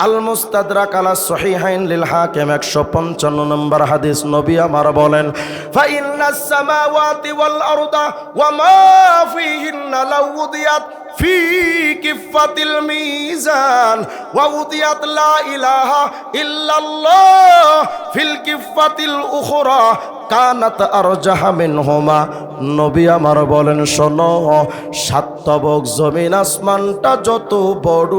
আল মুস্তাদরাক আলা সহিহাইন লিল হাকিম 155 নম্বর হাদিস, নবী আমার বলেন, ফা ইন্নাস সামাওয়াতি ওয়াল আরদা ওয়া মা ফীহিন্না লাউদিয়াত ফি কিফাতিল মিজান ওয়া উদিয়াত লা ইলাহা ইল্লাল্লাহ ফিল কিফাতিল উখরা কানাত আরজাহা মিনহুমা। নবী আমার বলেন, শোনো, সাত তবক জমিন আসমানটা যত বড়,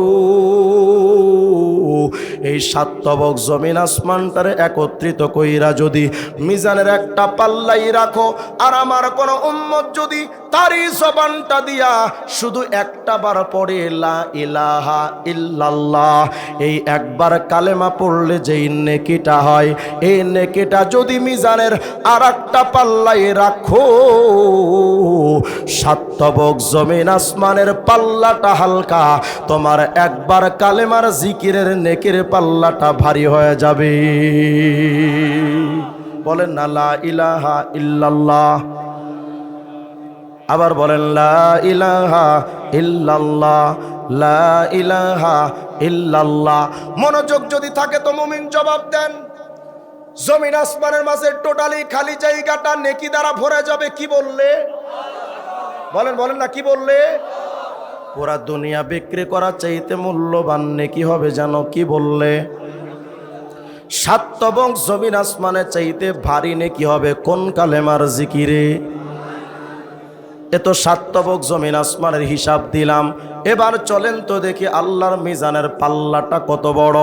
এই সাত তবক জমিন আসমানটারে একত্রিত কইরা যদি মিজানের একটা পাল্লাই রাখো, আর আমার কোন উম্মত যদি তারই জবানটা দিয়া শুধু একটা বার পড়ে লা ইলাহা ইল্লাল্লাহ, এই একবার কালেমা পড়লে যেই নেকিটা হয়, এই নেকিটা যদি মিজানের আর একটা পাল্লাই রাখো, সাত তবক জমিন আসমানের পাল্লাটা হালকা, তোমার একবার কালেমার জিকিরের নেকির পাল্লাটা ভারী হয়ে যাবে। বলেন না লা ইলাহা ইল্লাল্লাহ, আবার বলেন লা ইলাহা ইল্লাল্লাহ, লা ইলাহা ইল্লাল্লাহ। মনোযোগ যদি থাকে তো মুমিন জবাব দেন। জমিন আসমানের মাঝে টোটালি খালি জায়গাটা নেকি দ্বারা ভরে যাবে, কি বললে? বলেন বলেন না, কি বললে? পুরা দুনিয়া বিক্রি করা চাইতে মূল্যবান নেকি হবে জানো, কি বললে? সাত তবক জমিন আসমানে চাইতে ভারী নেকি হবে কোন কালেমার জিকিরে? এত সাত তবক জমিন আসমানের হিসাব দিলাম, এবার চলেন তো দেখি আল্লাহর মিজানের পাল্লাটা কত বড়।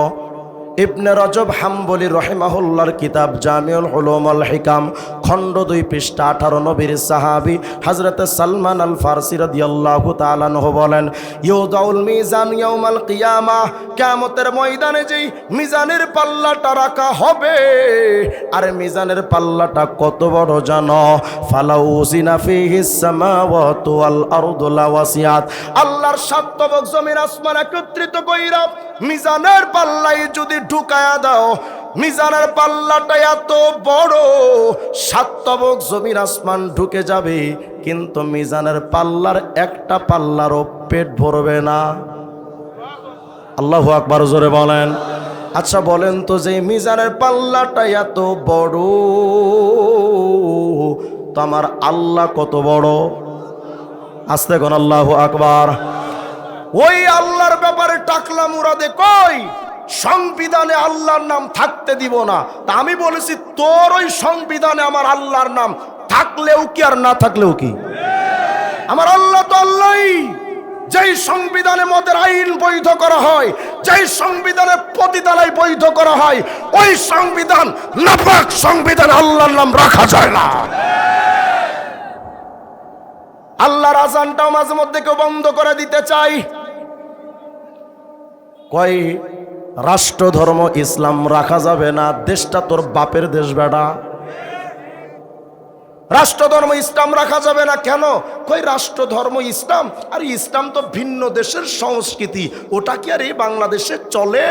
ইবনে রজব হাম্বলি রহিমাহুল্লাহর কিতাব জামিউল উলুম ওয়াল হিকাম, খণ্ড 2 পৃষ্ঠা 18, নবীর সাহাবী হযরতে সালমান আল ফারসি রাদিয়াল্লাহু তাআলা আনহু বলেন, ইউদাউল মিজান ইয়াউমাল কিয়ামাহ, কিয়ামতের ময়দানে যেই মিজানের পাল্লাটা রাখা হবে, আর মিজানের পাল্লাটা কত বড় জানো? ফালাউ জিনা ফিহিস সামাওয়াতু ওয়াল আরদু লাওয়াসিয়াত, আল্লাহর সাত তবক জমিন আসমান একত্রিত কইরা মিজানের পাল্লায় যদি ঢুকায়া দাও, মিজানের পাল্লাটা এত বড়, সাত তবক জমিন আসমান ঢুকে যাবে, কিন্তু মিজানের পাল্লার একটা পাল্লারও পেট ভরবে না। আল্লাহু আকবার, জোরে বলেন। আচ্ছা বলেন তো, যে মিজানের পাল্লাটা এত বড়, তো আমার আল্লাহ কত বড়? আস্তে কোন আল্লাহু আকবার। ওই আল্লাহর ব্যাপারে টাকলা মুরাদে কই সংবিধানে আল্লাহর নাম থাকতে দিব না, তা আমি বলেছি তোর ওই সংবিধানে আমার আল্লাহর নাম থাকলেও কি আর না থাকলেও কি? আমার আল্লাহ তো আল্লাহই। যেই সংবিধানে মদের আইন বৈধ করা হয়, যেই সংবিধানে পতিতালয় বৈধ করা হয়, ওই সংবিধান নাপাক সংবিধানে আল্লাহর নাম রাখা যায় না। আল্লাহর আযানটাও মাঝে মধ্যে কেউ বন্ধ করে দিতে চাই, কয় রাষ্ট্র ধর্ম ইসলাম রাখা যাবে না, দেশটা তোর বাপের দেশ বেটা, রাষ্ট্র ধর্ম ইসলাম রাখা যাবে না কেন? কই রাষ্ট্র ধর্ম ইসলাম, আর ইসলাম তো ভিন্ন দেশের সংস্কৃতি, ওটা কি আর এই বাংলাদেশে চলে?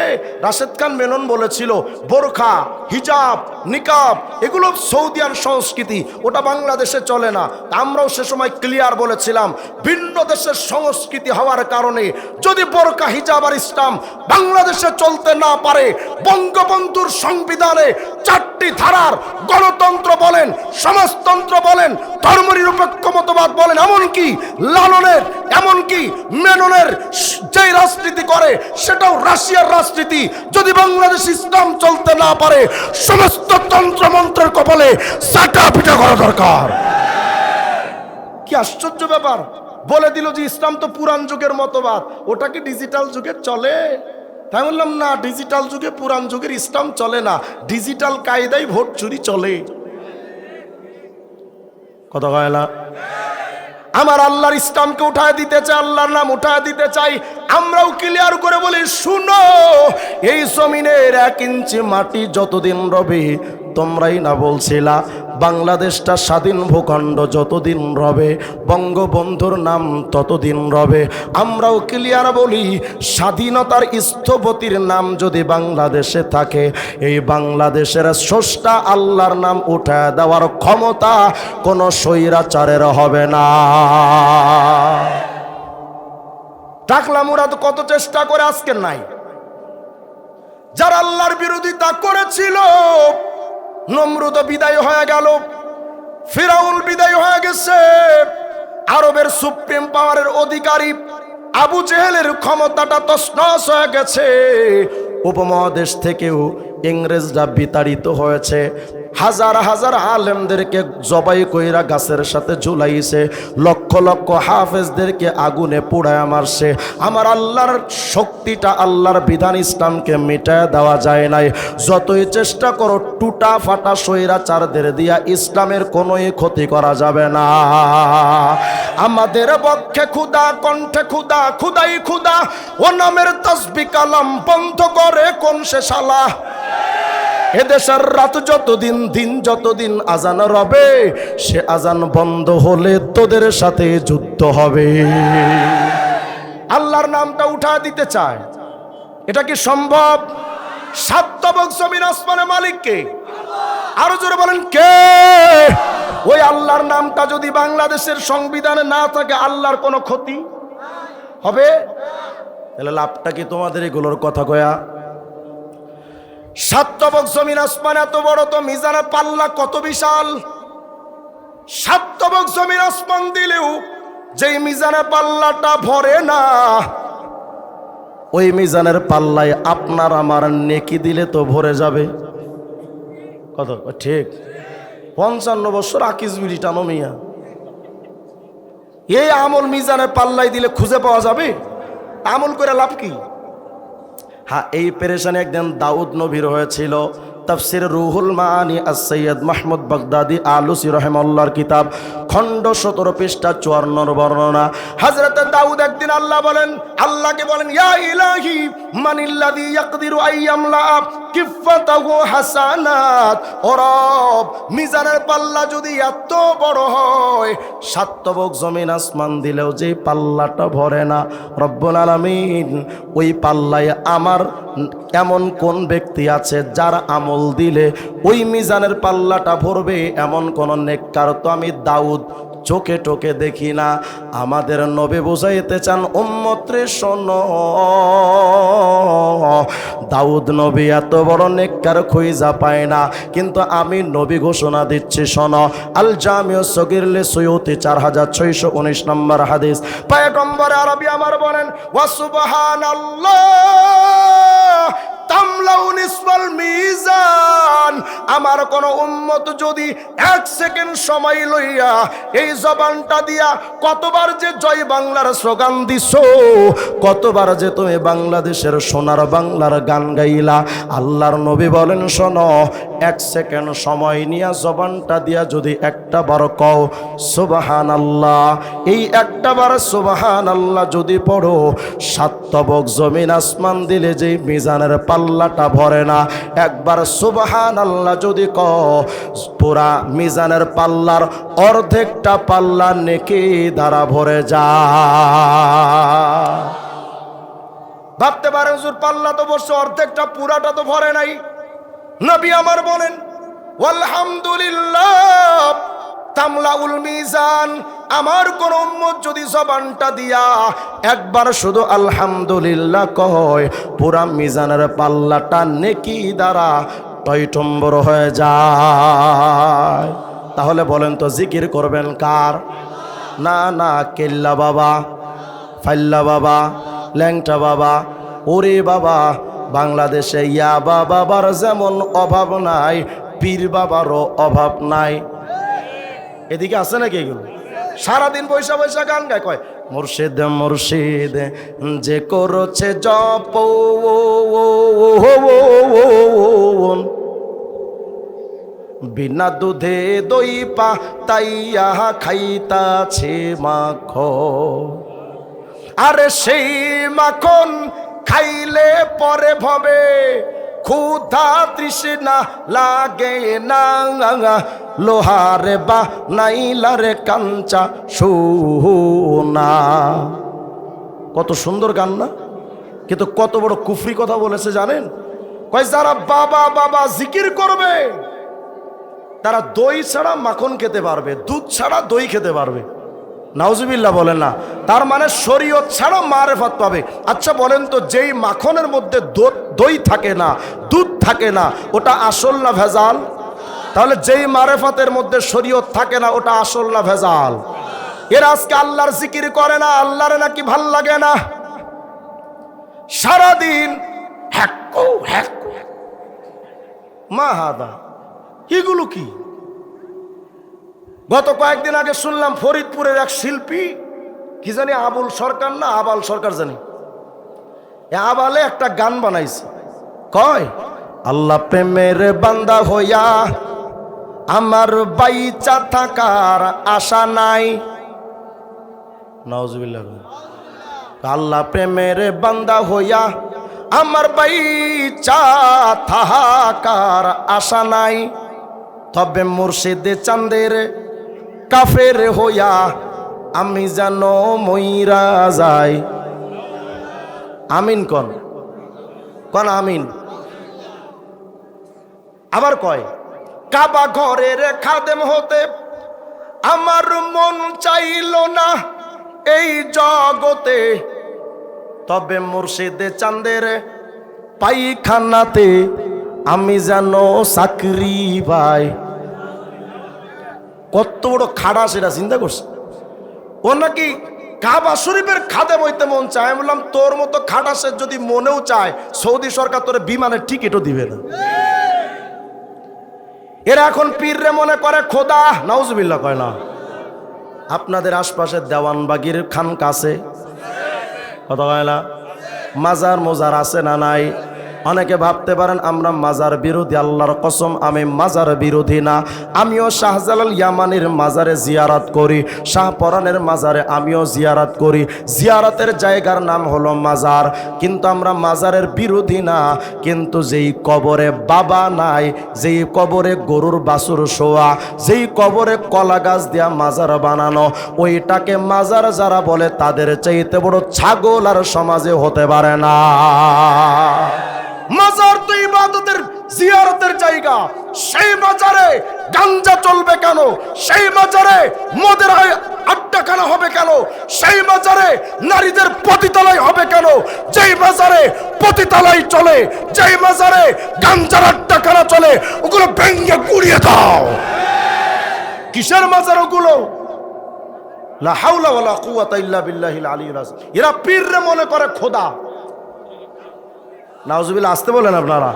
রাশেদ খান মেনন বলেছিল বোরখা, হিজাব, নিকাব এগুলো সৌদিয়ান সংস্কৃতি, ওটা বাংলাদেশে চলে না। আমরাও সে সময় ক্লিয়ার বলেছিলাম, ভিন্ন দেশের সংস্কৃতি হওয়ার কারণে যদি বোরখা, হিজাব আর ইসলাম বাংলাদেশে চলতে না পারে, বঙ্গবন্ধুর সংবিধানে 4টি ধারার গণতন্ত্র বলেন, সমাজতন্ত্র বলেন, ধর্মনিরপেক্ষ মতবাদ বলেন, এমনকি লালনের, এমনকি মেননের যে রাজনীতি করে সেটাও রাশিয়ার রাজনীতি, যদি বাংলাদেশ ইসলাম চলতে না পারে, সমস্ত তন্ত্রমন্ত্রের কপালে চাটা পিটা করা দরকার। কি আশ্চর্য ব্যাপার! বলে দিল যে ইসলাম তো পুরান যুগের মতবাদ, ওটা কি ডিজিটাল যুগে চলে? তাই বললাম না, ডিজিটাল যুগে পুরান যুগের ইসলাম চলে না, ডিজিটাল কায়দায় ভোট চুরি চলে। কথা কয় না? আমার আল্লাহর ইসলামকে উঠায় দিতে চাই, আল্লাহর নাম উঠায় দিতে চাই। আমরাও ক্লিয়ার করে বলি, শুনো, এই জমিনের 1 ইঞ্চি মাটি যতদিন রবে, তোমরাই না বলছিলা বাংলাদেশটা স্বাধীন ভূখণ্ড যতদিন রবে, বঙ্গবন্ধুর নাম ততদিন রবে। আমরাও ক্লিয়ার বলি, স্বাধীনতার স্থপতির নাম যদি বাংলাদেশে থাকে, এই বাংলাদেশের স্রষ্টা আল্লাহর নাম উঠায় দেওয়ার ক্ষমতা কোনো স্বৈরাচারের হবে না। টাকলা মুরাদ কত চেষ্টা করে, আজকে নাই। যারা আল্লাহর বিরোধিতা করেছিল, নমরুদ বিদায় হয়ে গেল, ফিরাউন বিদায় হয়ে গেছে, আরবের সুপ্রিম পাওয়ারের অধিকারী আবু জেহেলের ক্ষমতাটা তছনছ হয়ে গেছে, উপমহাদেশ থেকেও ইংরেজরা বিতাড়িত হয়েছে, হাজার হাজার আলেমদেরকে জবাই কইরা গাছের সাথে ঝুলাইছে, লক্ষ লক্ষ হাফেজদেরকে আগুনে পোড়ায় মারছে। আমার আল্লাহর শক্তিটা, আল্লাহর বিধান ইসলামকে মিটায় দেওয়া যায় নাই। যতই চেষ্টা করো টুটা ফাটা স্বৈরাচারদের দিয়া ইসলামের কোনোই ক্ষতি করা যাবে না। আমাদের পক্ষে ক্ষুদা, কণ্ঠে ক্ষুদা, ক্ষুদাই ক্ষুদা, ও নামের তাসবিহ কালাম বন্ধ করে কোন সে শালা। এদেশের রাত যতদিন, দিন যতদিন আজান রবে, সে আজান বন্ধ হলে তোদের সাথে যুদ্ধ হবে। আল্লাহর নামটা উঠা দিতে চায়, এটা কি সম্ভব? সাতবক জমিন আসমানের মালিক কে? আরো জোরে বলেন কে? ওই আল্লাহর নামটা যদি বাংলাদেশের সংবিধানে না থাকে, আল্লাহর কোনো ক্ষতি হবে? তাহলে লাভটা কি তোমাদের এগুলোর কথা কয়া? সাতবক জমিন আসমান এত বড়, তো মিজানের পাল্লা কত বিশাল। সাতবক জমিন আসমান দিলেও যেই মিজানের পাল্লাটা ভরে না, ওই মিজানের পাল্লায় আপনার আমার নেকি দিলে তো ভরে যাবে। কত ঠিক? 55 বছর আকিস বিড়ি টানো মিয়া, এই আমল মিজানের পাল্লায় দিলে খুঁজে পাওয়া যাবে? আমল করে লাভ কি? হ্যাঁ, এই পেরেশানি একদিন দাউদ নবীর হয়েছিল। তাফসির রুহুল মাআনি আস-সৈয়দ মাহমুদ বাগদাদি আলুসি রাহিমাহুল্লাহর কিতাব, খণ্ড 17 পৃষ্ঠা 54 বর্ণনা। হযরত দাউদ একদিন আল্লাহকে বলেন, ইয়া ইলাহি মানিল্লাযী ইয়াকদিরু আইয়ামলা কিফাতাহু হাসানাত। ও রব, মিজানের পাল্লা যদি এত বড় হয়, সাতবক জমিন আসমান দিলেও যে পাল্লাটা ভরে না, রব্বুল আলামিন ওই পাল্লায় আমার এমন কোন ব্যক্তি আছে যার আমল দিলে ওই মিজানের পাল্লাটা ভরবে, এমন কোন নেককার তো আমি দাউদ চোখে টোকে দেখি না। আমাদের নবী বুঝাইতে চান, উম্মত রে শোনো, দাউদ নবী এত বড় নেককার খুঁজা পায় না, কিন্তু আমি নবী ঘোষণা দিচ্ছি শোনো। আল জামিউ সগীর লে সুয়ুতি 4619 নম্বর হাদিস। পয়গম্বর আরবি আমার বলেন, ওয়া সুবহানাল্লাহ তামলাউন ইসমাল মিজান। আমার কোন উম্মত যদি 1 সেকেন্ড সময় লইয়া এই জবানটা দিয়া কতবার যে জয় বাংলার স্লোগান দিছো, কতবার যে তুমি বাংলাদেশের সোনার বাংলার গান গাইলা, আল্লাহর নবী বলেন শোনো, 1 সেকেন্ড সময় নিয়া জবানটা দিয়া যদি একটা বার কও সুবহানাল্লাহ, এই একটা বার সুবহানাল্লাহ যদি পড়ো, সাতবক জমিন আসমান দিলে যে মিজানের পাল্লাটা ভরে না, একবার সুবহানাল্লাহ যদি কও, পুরা মিজানের পাল্লার অর্ধেকটা পাল্লা নেকি দ্বারা ভরে যায়। ভাবতে পারেন হুজুর, পাল্লা তো বসে অর্ধেকটা, পুরাটা তো ভরে নাই। নবী আমার বলেন, আলহামদুলিল্লাহ তামলাউল মিজান। আমার কোন উম্মত যদি জবানটা দিয়া একবার শুধু আলহামদুলিল্লাহ কয়, পুরা মিজানের পাল্লাটা নেকি দ্বারা টইটম্বর হয়ে যায়। তাহলে বলেন তো জিকির করবেন কার? না না, কেল্লা বাবা, ফাল্লা বাবা, ল্যাংটা বাবা, ওরে বাবা। বাংলাদেশে ইয়াবা বাবার যেমন অভাব নাই, পীর বাবারও অভাব নাই। এদিকে আছে নাকি এগুলো? সারাদিন পয়সা পয়সা গান গায়, কয় মুর্শিদ মুর্শিদ যে করছে জপ, বিনা দুধে দই পা তাইয়া খাইতাছে মাখন। আরে সেই মাখন খাইলে পরে ভবে ক্ষুধা তৃষ্ণা লাগে না, লোহারে বা নাইলারে কাঞ্চা সোনা। কত সুন্দর গান না? কিন্তু কত বড় কুফরি কথা বলেছে জানেন? কয় যারা বাবা বাবা জিকির করবে, তারা দই ছাড়া মাখন খেতে পারবে, দুধ ছাড়া দই খেতে পারবে। নাউজুবিল্লাহ বলেন না। তার মানে শরীয়ত ছাড়া মারেফত পাবে। আচ্ছা বলেন তো, যেই মাখনের মধ্যে দই থাকে না, দুধ থাকে না, ওটা আসল না ভেজাল? তাহলে যেই মারেফতের মধ্যে শরীয়ত থাকে না, ওটা আসল না ভেজাল? এরা আজকে আল্লাহর জিকির করে না, আল্লাহর নাকি ভাল লাগে না, সারাদিন হ্যাকো হ্যাকো মা হাদা, এগুলো কি? গত কয়েকদিন আগে শুনলাম ফরিদপুরের এক শিল্পী, কি জানি আবুল সরকার না আবাল সরকার জানি, আবালে একটা গান বানাইছে, কয় আল্লাহ প্রেমের বান্দা হইয়া আমার বাইচা থাকার আশা নাই। নাউজুবিল্লাহ। আল্লাহ প্রেমের বান্দা হইয়া আমার বাইচা থাকার আশা নাই, তবে মুর্শিদে চাঁদের কাফের হইয়া আমি যেন মইরা যাই। আমিন কোন কোন আমিন। আবার কয় কাবা ঘরের খাদেম হতে আমার মন চাইল না এই জগতে, তবে মুর্শিদে চাঁদের পায়খানাতে আমি যেন চাকরি পাই। কত বড় খাড়া সেটা চিন্তা করছে। ও নাকি কাবা শরীফের খাদেম হইতে মন চায়। আমি বললাম তোর মতো খাটাসের যদি মনেও চায়, সৌদি সরকার তোর বিমানের টিকিটও দিবে না। এরা এখন পীররে মনে করে খোদা। নাউজুবিল্লাহ কয় না? আপনাদের আশপাশে দেওয়ানবাগির খানকা আছে? কথা কয় না? মাজার মোজার আছে না নাই? অনেকে ভাবতে পারেন আমরা মাজার বিরোধী। আল্লাহর কসম আমি মাজার বিরোধী না। আমিও শাহজালাল ইয়ামানির মাজারে জিয়ারত করি, শাহপরানের মাজারে আমিও জিয়ারত করি। জিয়ারতের জায়গার নাম হলো মাজার, কিন্তু আমরা মাজারের বিরোধী না। কিন্তু যেই কবরে বাবা নাই, যেই কবরে গরুর বাছুর শোয়া, যেই কবরে কলা গাছ দিয়া মাজার বানানো, ওইটাকে মাজার যারা বলে তাদের চাইতে বড় ছাগল আর সমাজে হতে পারে না। মাজার তো ইবাদতের জিয়ারতের জায়গা। সেই মাজারে গাঞ্জা চলবে কেন? সেই মাজারে মদের আড্ডাখানা হবে কেন? সেই মাজারে নারীদের পতিতালয় হবে কেন? যেই মাজারে পতিতালয় চলে, যেই মাজারে গাঞ্জার আড্ডাখানা চলে, ওগুলো ভেঙে গুড়িয়ে দাও। কিসের মাজার ওগুলো? লা হাওলা ওয়ালা কুওয়াতা ইল্লা বিল্লাহিল আলিয়্যিল আযীম। এরা পীররে মনে করে খোদা। নাউজুবিল্লাহ আসতে বলেন আপনারা।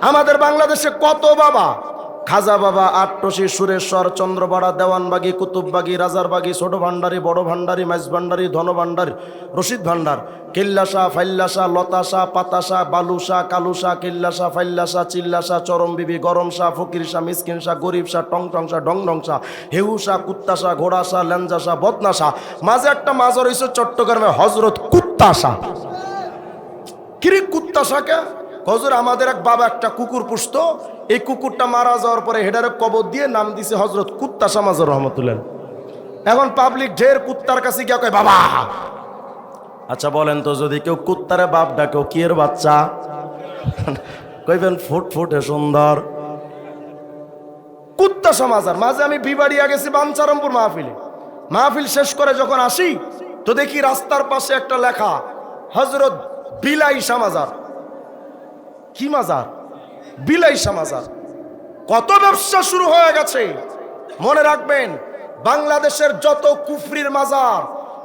আমাদের বাংলাদেশে কত বাবা, খাজা বাবা, আটটসি, সুরেশ্বর, চন্দ্রপাড়া, দেওয়ানবাগি, কুতুববাগি, রাজারবাগি, ছোট ভান্ডারি, বড় ভান্ডারি, মাইজ ভান্ডারি, ধন ভান্ডারি, রশিদ ভান্ডার, কেল্লাসা, ফাইল্লাসা, লতাসা, পাতাসা, বালুসা, কালুসা, কেল্লাসা, ফাইল্লাসা, চিল্লাসা, চরম বিবি, গরমসা, ফকিরসা, মিসকিনসা, গরিবসা, টংটংসা, ডংডংসা, হেউসা, কুত্তাসা, ঘোড়াসা, ল্যাঞ্জাসা, বদনাসা। মাঝে একটা মাজার হইছে চট্টগ্রামে হজরত কুত্তাসা। কিরে কুত্তাসাকে? হজুর আমাদের এক বাবা একটা কুকুর পুষতো, এই কুকুরটা মারা যাওয়ার পরে হেডারে কবর দিয়ে নাম দিছে হজরত কুত্তাসা মাজার রহমতুল্লাহ। এখন পাবলিক ঢের কুত্তার কাছে গিয়ে কয় বাবা। আচ্ছা বলেন তো, যদি কেউ কুত্তারে বাপ ডাকেও কি এর বাচ্চা? কইবেন ফুটফুটে সুন্দর। কুত্তাসা মাজার। মাঝে আমি বিবাড়িয়া গেছি বাঞ্চারামপুর মাহফিলে। মাহফিল শেষ করে যখন আসি তো দেখি রাস্তার পাশে একটা লেখা হজরত বিলাইসা মাজার। কি মাজার? বিলাইসা মাজার। কত ব্যবসা শুরু হয়ে গেছে। মনে রাখবেন, বাংলাদেশের যত কুফরির মাজার,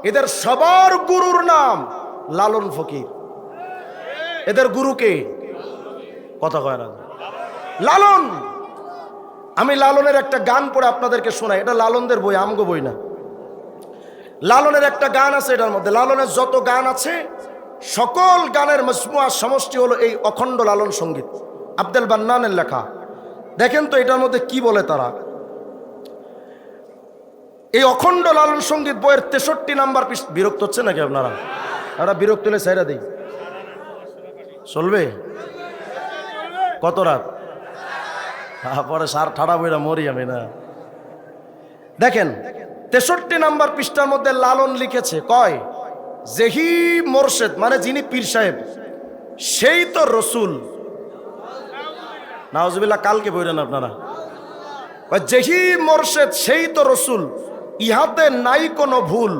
এদের সবার গুরুর নাম লালন ফকির। এদের গুরুকে কথা কয় না? লালন। আমি লালনের একটা গান পড়ে আপনাদেরকে শোনাই। এটা লালনদের বই, আমগো বই না। লালনের একটা গান আছে, এটার মধ্যে লালনের যত গান আছে সকল গানের মজমুয়া সমষ্টি হলো এই অখণ্ড লালন সঙ্গীত, আব্দুল বান্নানের লেখা। দেখেন তো এটার মধ্যে কি বলে তারা। এই অখণ্ড লালন সঙ্গীত বইয়ের 63 নাম্বার পৃষ্ঠা। বিরক্ত হচ্ছে নাকি আপনারা? আমরা বিরক্ত হলে ছাইরা দেই, চলবে? কত রাত পরে সার ঠাড়া বইরা মরি আমি না। দেখেন 63 নাম্বার পৃষ্ঠার মধ্যে লালন লিখেছে, কয় যেহি মোরশেদ মানে যিনি পীর সাহেব, সেই তো রসুল। নাউজুবিল্লাহ, কালকে বইলেন আপনারা। যেহি মোরশেদ সেই তো রসুল, ইহাতে নাই কোনো ভুল,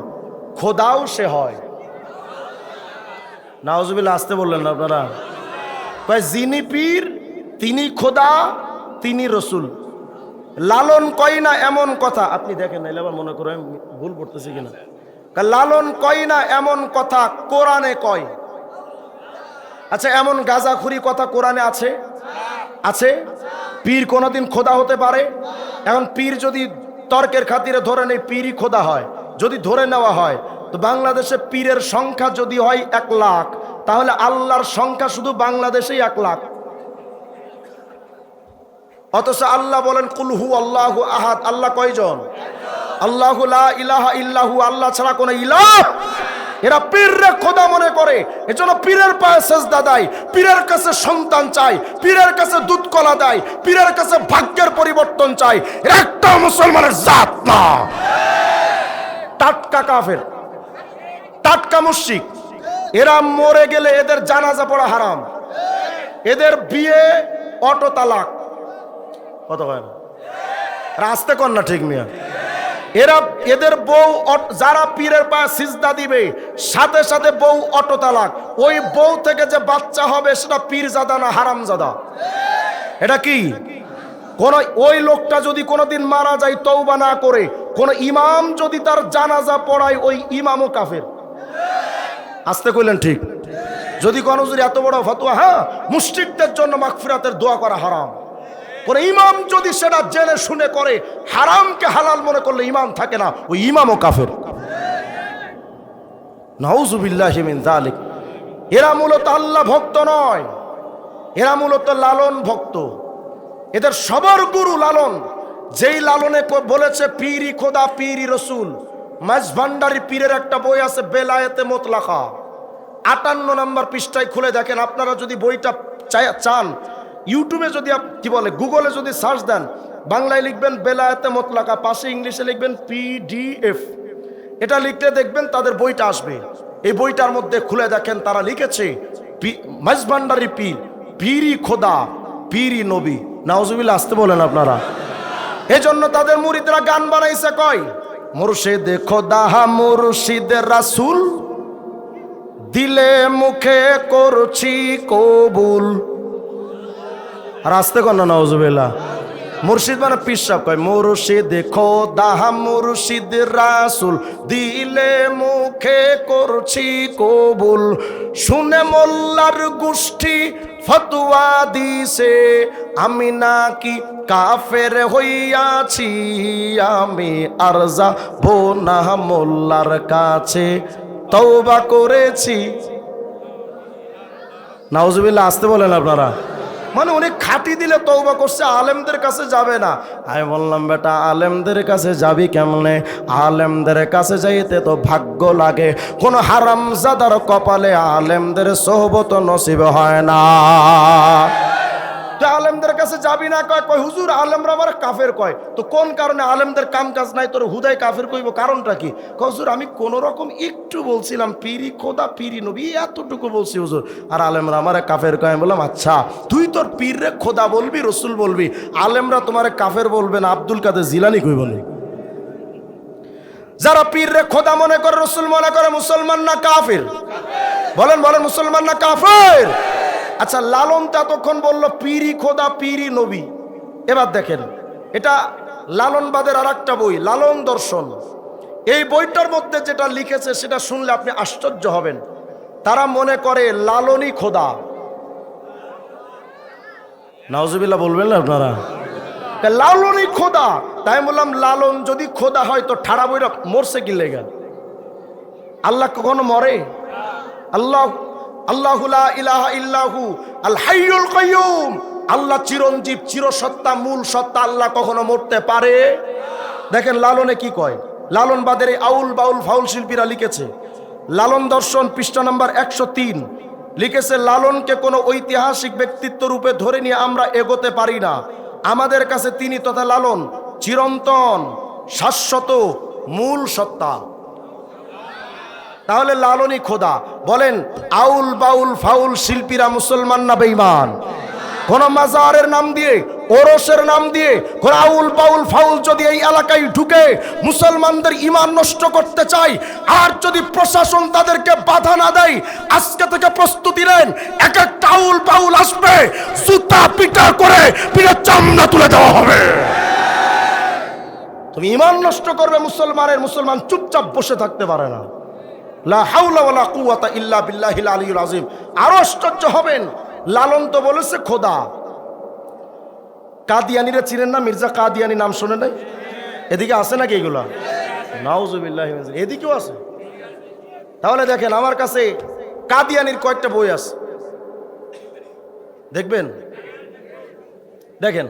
খোদাও সে হয়। নাউজুবিল্লাহ, আসতে বললেন না আপনারা? কয় যিনি পীর তিনি খোদা, তিনি রসুল। লালন কয় না এমন কথা, আপনি দেখেন নাইলে আবার মনে করেন ভুল করতেছি কিনা। লালন কয় না এমন কথা কোরআনে কয়। আচ্ছা, এমন গাঁজাখুরি কথা কোরআনে আছে? আছে? পীর কোনোদিন খোদা হতে পারে? এখন পীর যদি তর্কের খাতিরে ধরে নেই পীরই খোদা হয়, যদি ধরে নেওয়া হয়, তো বাংলাদেশে পীরের সংখ্যা যদি হয় 1 লাখ, তাহলে আল্লাহর সংখ্যা শুধু বাংলাদেশেই 1 লাখ। অথচ আল্লাহ বলেন কুল হু আল্লাহু আহাদ। আল্লাহ কয়জন? আল্লাহু লা ইলাহা ইল্লাহু, আল্লাহ ছাড়া কোনো ইলাহ। এরা পীররে খোদা মনে করে, এজন্য পীরের পায়ে সেজদা দেয়, পীরের কাছে সন্তান চায়, পীরের কাছে দুধ কলা দেয়, পীরের কাছে ভাগ্যের পরিবর্তন চায়। এরা একটা মুসলমানের জাত না, টাটকা কাফের, টাটকা মুশরিক। এরা মরে গেলে এদের জানাজা পড়া হারাম, এদের বিয়ে অটো তালাক। কত হয় না? রাস্তে কর না ঠিক মিয়া। এদের বউ, যারা পীরের পায়ে সিজদা দিবে সাথে সাথে বউ অটো তালাক। ওই বউ থেকে যে বাচ্চা হবে সেটা পীরজাদা না হারামজাদা? এটা কি? কোন ওই লোকটা যদি কোনোদিন মারা যায় তওবা না করে, কোন ইমাম যদি তার জানাজা পড়ায়, ওই ইমামও কাফের। আসতে কইলেন ঠিক? যদি কোন হুজুর এত বড় ফতোয়া, হ্যাঁ মুশরিকদের জন্য মাগফিরাতের দোয়া করা হারাম, কোন ইমাম যদি সেটা জেনে শুনে করে, হারামকে হালাল মনে করলে ইমাম থাকে না, ওই ইমামও কাফের। নাউজুবিল্লাহি মিন যালিক। এরা মূলত আল্লাহ ভক্ত নয়, এরা মূলত লালন ভক্ত। এদের সবার গুরু লালন। যেই লালনে বলেছে পীরই খোদা, পীরই রসুল। মাঝভান্ডারি পীরের একটা বই আছে বেলায়েতে মোতলাকা, 58 নম্বর পৃষ্ঠায় খুলে দেখেন। আপনারা যদি বইটা চান, ইউটিউবে যদি কি বলে গুগলে যদি সার্চ দেন, বাংলায় লিখবেন বেলায়েতে মোতলাকা, পাশে ইংলিশে লিখবেন PDF, এটা লিখলে দেখবেন তাদের বইটা আসবে। এই বইটার মধ্যে খুলে দেখেন তারা লিখেছে মাঝভান্ডারি পীর, পীরই খোদা, পীরই নবী। নাউজুবিল্লাহ, আসতে বলেন আপনারা? এজন্য তাদের মুরিদরা গান বানাইছে, কয় মুর্শিদে খোদা মুর্শিদে রাসূল, দিলে মুখে করছি কবুল। আর আসতে কর না নাউজুবিল্লাহ। মুর্শিদ মানে পীর সাহেব কয় মুর্শিদ খোদা মুর্শিদ রাসূল, দিলে মুখে করছি কবুল। শুনে মোল্লার গোষ্ঠী ফতোয়া দিছে, আমি নাকি কাফের হইয়াছি, আমি আর যাবো না মোল্লার কাছে, তওবা করেছি। নাউজুবিল্লাহ, আসতে বলেন আপনারা? মানে উনি খাটি দিলে তওবা করছে, আলেমদের কাছে যাবে না। আমি বললাম বেটা আলেমদের কাছে যাবি কেমনে? আলেমদের কাছে যাইতে তো ভাগ্য লাগে, কোন হারামজাদার কপালে আলেমদের সোহবত নসিব হয় না। আলেমদের কাছে যাবি না, কয় হুজুর আলেমরা আমার কাফের কয়। তো কোন কারণে? আলেমদের কাম কাজ নাই, তোর হুদাই কাফের কইব, কারণটা কি? হুজুর আমি কোন রকম একটু বলছিলাম পীরই খোদা পীরই নবী, এতটুকু বলছি হুজুর, আর আলেমরা আমার কাফের কয়। আমি বললাম আচ্ছা, তুই তোর পীররে খোদা বলবি, রসুল বলবি, আলেমরা তোমার কাফের বলবে না, আব্দুল কাদের জিলানী কইব না? যারা পীররে খোদা মনে করে, রসুল মনে করে, মুসলমান না কাফের? বলেন বলেন, মুসলমান না কাফের? আচ্ছা, লালন তো এতক্ষণ বললো পীরই খোদা পীরই নবী। এবার দেখেন, এটা লালনবাদের আর একটা বই, লালন দর্শন। এই বইটার মধ্যে যেটা লিখেছে সেটা শুনলে আপনি আশ্চর্য হবেন। তারা মনে করে লালনই খোদা। নাউজুবিল্লাহ বলবেন না আপনারা? লালনই খোদা। তাই বললাম লালন যদি খোদা হয় তো ঠাড়া বইরা মরছে কি লেগে? আল্লাহ কখনো মরে? আল্লাহ আল্লাহু লা ইলাহা ইল্লাহু আল হাইয়ুল কাইয়ুম। আল্লাহ চিরঞ্জীব, চিরসত্তা, মূল সত্তা। আল্লাহ কখনো মরতে পারে? দেখেন লালনে কি কয়। লালনবাদের এই আউল বাউল ফাউল শিল্পীরা লিখেছে, লালন দর্শন পৃষ্ঠা নাম্বার 103 লিখেছে, লালনকে কোনো ঐতিহাসিক ব্যক্তিত্ব রূপে ধরে নিয়ে আমরা এগোতে পারি না। আমাদের কাছে তিনি তথা লালন চিরন্তন, শাশ্বত, মূল সত্তা। তাহলে লালনই খোদা। বলেন আউল বাউল ফাউল শিল্পীরা মুসলমান না বেঈমান? কোন মাজারের নাম দিয়ে, ওরসের নাম দিয়ে কোন আউল বাউল ফাউল যদি এই এলাকায় ঢুকে মুসলমানদের ঈমান নষ্ট করতে চায়, আর যদি প্রশাসন তাদেরকে বাধা না দেয়, আজকে থেকে প্রস্তুতি নেন, এক একটা আউল বাউল আসবে, জুতা পিটা করে পিঠে চামড়া তুলে দেওয়া হবে। তুমি ঈমান নষ্ট করবে মুসলমান চুপচাপ বসে থাকতে পারে না। লা হাওলা ওয়ালা কুওয়াতা ইল্লা বিল্লাহিল আলিয়্যিল আযীম। আরো আশ্চর্য হবেন, লালন তো বলেছে খোদা। কাদিয়ানিরা চিনেন না? মির্জা কাদিয়ানি নাম শোনে নাই? এদিকে আছে নাকি এগুলা? নাউজুবিল্লাহি মিন যালিক। এদিকেও আছে। তাহলে দেখেন, আমার কাছে কাদিয়ানির কয়েকটা বই আছে, দেখবেন। দেখেন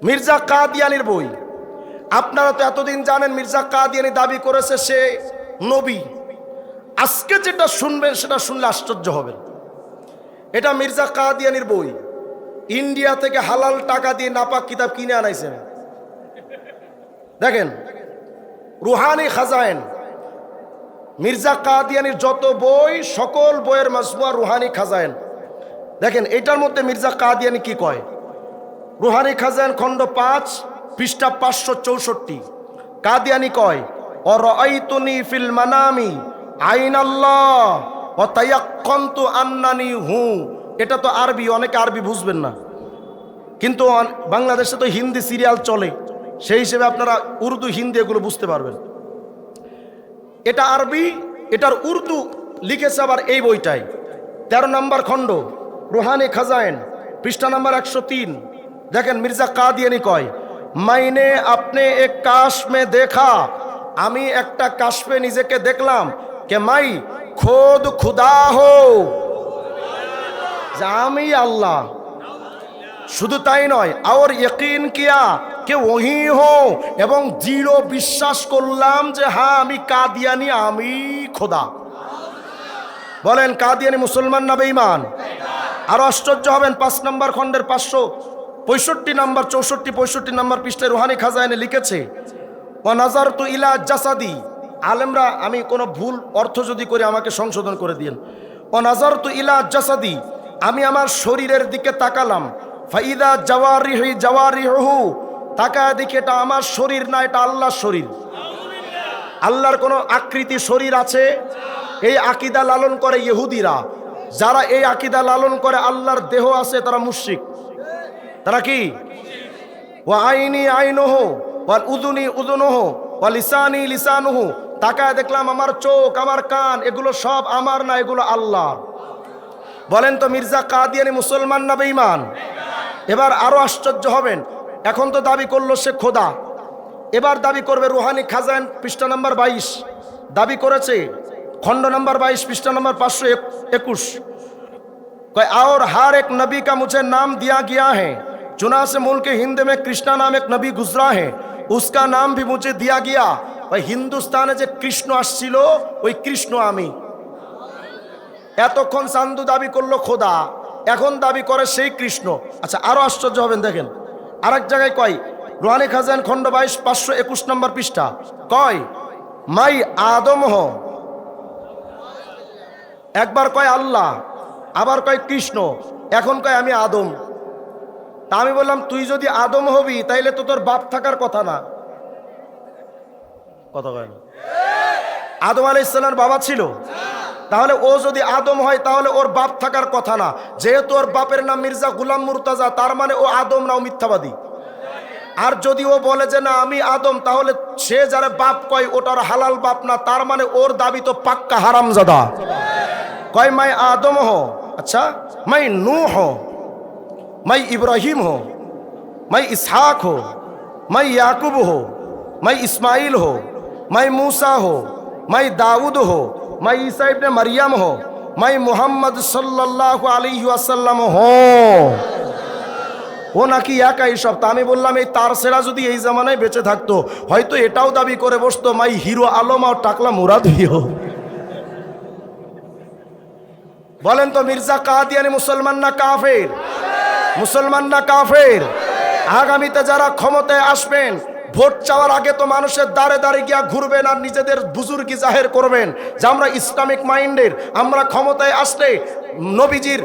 মির্জা কাদিয়ানির বই। আপনারা তো এতদিন জানেন মির্জা কাদিয়ানি দাবি করেছে সে নবী। আজকে যেটা শুনবেন সেটা শুনলে আশ্চর্য হবেন। এটা মির্জা কাদিয়ানির বই। ইন্ডিয়া থেকে হালাল টাকা দিয়ে নাপাক কিতাব কিনে আনাইছেন। দেখেন, রুহানি খাজায়েন, মির্জা কাদিয়ানির যত বই, সকল বইয়ের মাজমুয়া রুহানি খাজায়েন। দেখেন এটার মধ্যে মির্জা কাদিয়ানি কি কয়। রুহানি খাজায়েন খণ্ড 5 পৃষ্ঠা 564। কাদিয়ানি কয়, অরাআইতুনি ফিল মানামি আইনাল্লাহ ওয়া তায়াক্কানতু আন্নানি হু। এটা তো আরবি, অনেকে আরবি বুঝবেন না, কিন্তু বাংলাদেশে তো হিন্দি সিরিয়াল চলে, সেই হিসেবে আপনারা উর্দু হিন্দি এগুলো বুঝতে পারবেন। এটা আরবি, এটার উর্দু লিখেছে আবার এই বইটাই। 13 নম্বর খণ্ড রুহানি খাজায়েন পৃষ্ঠা নাম্বার 103। দেখেন মির্জা কাদিয়ানি কয়, মাইনে আপনি এক কাশ মে দেখা, আমি একটা কাশফে নিজেকে দেখলাম, কে মাই খোদ খুদা হো, আমি আল্লাহ। শুধু তাই নয়, আর ইয়কিন কিয়া কে ওহি হো, এবং দৃঢ় বিশ্বাস করলাম যে হ্যাঁ আমি কাদিয়ানি, আমি খোদা। বলেন কাদিয়ানি মুসলমান না বেঈমান? আরো আশ্চর্য হবেন, 5 নম্বর খণ্ডের 565 নম্বর 64-65 নম্বর পৃষ্ঠায় রুহানি খাজায়েনে লিখেছে, ওয়া নাজারতু ইলা জাসাদি। আলেমরা, আমি কোনো ভুল অর্থ যদি করি আমাকে সংশোধন করে দিন। ওয়া নাজারতু ইলা জাসাদি, আমি আমার শরীরের দিকে তাকালাম, ফাইদা জাওয়ারিহু, তাকায় দেখি এটা আমার শরীর না, এটা আল্লাহর শরীর। আল্লাহর কোনো আকৃতি শরীর আছে? এই আকীদা লালন করে ইহুদিরা। যারা এই আকীদা লালন করে আল্লাহর দেহ আছে, তারা মুশরিক। তারা কি? ওয়া আইনি আইনুহু ওয়াল উযুনি উযুনুহু ওয়া লিসানি লিসানুহু, তাকায় দেখলাম আমার চোখ, আমার কান, এগুলো সব আমার না, এগুলো আল্লাহর। বলেন তো মির্জা কাদিয়ানি মুসলমান না বেঈমান? এবার আরো আশ্চর্য হবেন, এখন তো দাবি করলো সে খোদা, এবার দাবি করবে রুহানি খাজায়েন পৃষ্ঠা নাম্বার 22 দাবি করেছে, খণ্ড নাম্বার 22 পৃষ্ঠা নাম্বার 521। और हर एक नबी का मुझे नाम दिया गया है, चुनासे मुल्क हिंद में कृष्णा नाम एक नबी गुजरा है, उसका नाम भी मुझे दिया गया। भाई हिंदुस्ताने जे कृष्ण आसছিল ওই কৃষ্ণ আমি। এতক্ষণ চান্দু দাবি করলো খোদা, এখন দাবি করে সেই কৃষ্ণ। আচ্ছা আরো আশ্চর্য হবেন, দেখেন আরেক জায়গায় কয়, রুহানি খাজায়েন খণ্ড 22 521 নম্বর পৃষ্ঠা, কয় মাই আদম হো। একবার কয় আল্লাহ, আবার কয় কৃষ্ণ, এখন কয় আমি আদম। তা আমি বললাম, তুই যদি আদম হবি তাইলে তো তোর বাপ থাকার কথা না। কথা কয় না? আদম আলাইহিস সালামের বাবা ছিল, তাহলে ও যদি আদম হয় তাহলে ওর বাপ থাকার কথা না। যেহেতু ওর বাপের নাম মির্জা গুলাম মুর্তাজা, তার মানে ও আদম না, ও মিথ্যাবাদী। আর যদি ও বলে যে না আমি আদম, তাহলে সে যারা বাপ কয় ওটার হালাল বাপ না, তার মানে ওর দাবি তো পাক্কা হারামজাদা। কয় মাই আদম হো, अच्छा मैं नूह हो, मैं इब्राहिम हो, मैं इसहाक हो, मैं याकूब हो, मैं इस्माइल हो, मैं मूसा हो, मैं दाऊद हो, मैं ईसा इब्ने मरियम हो, मैं मोहम्मद सल्लल्लाहु अलैहि वसल्लम हो। ও নাকি একাই সব। তা আমি বললাম, এই তারসেরা যদি এই জামানায় বেঁচে থাকতো হয়তো এটাও দাবি করে বসতো, মাই হিরো আলম আর টাকলা মুরাদ হিও। বলেন তো মির্জা কাদিয়ানি মুসলমান না কাফের? মুসলমান না কাফের? আগামীতে যারা ক্ষমতায় আসবেন, ভোট চাওয়ার আগে তো মানুষের দাঁড়ে দাঁড়ে গিয়া ঘুরবেন আর নিজেদের বুজুর্গি জাহের করবেন যে আমরা ইসলামিক মাইন্ডের, আমরা ক্ষমতায় আসলে নবীজির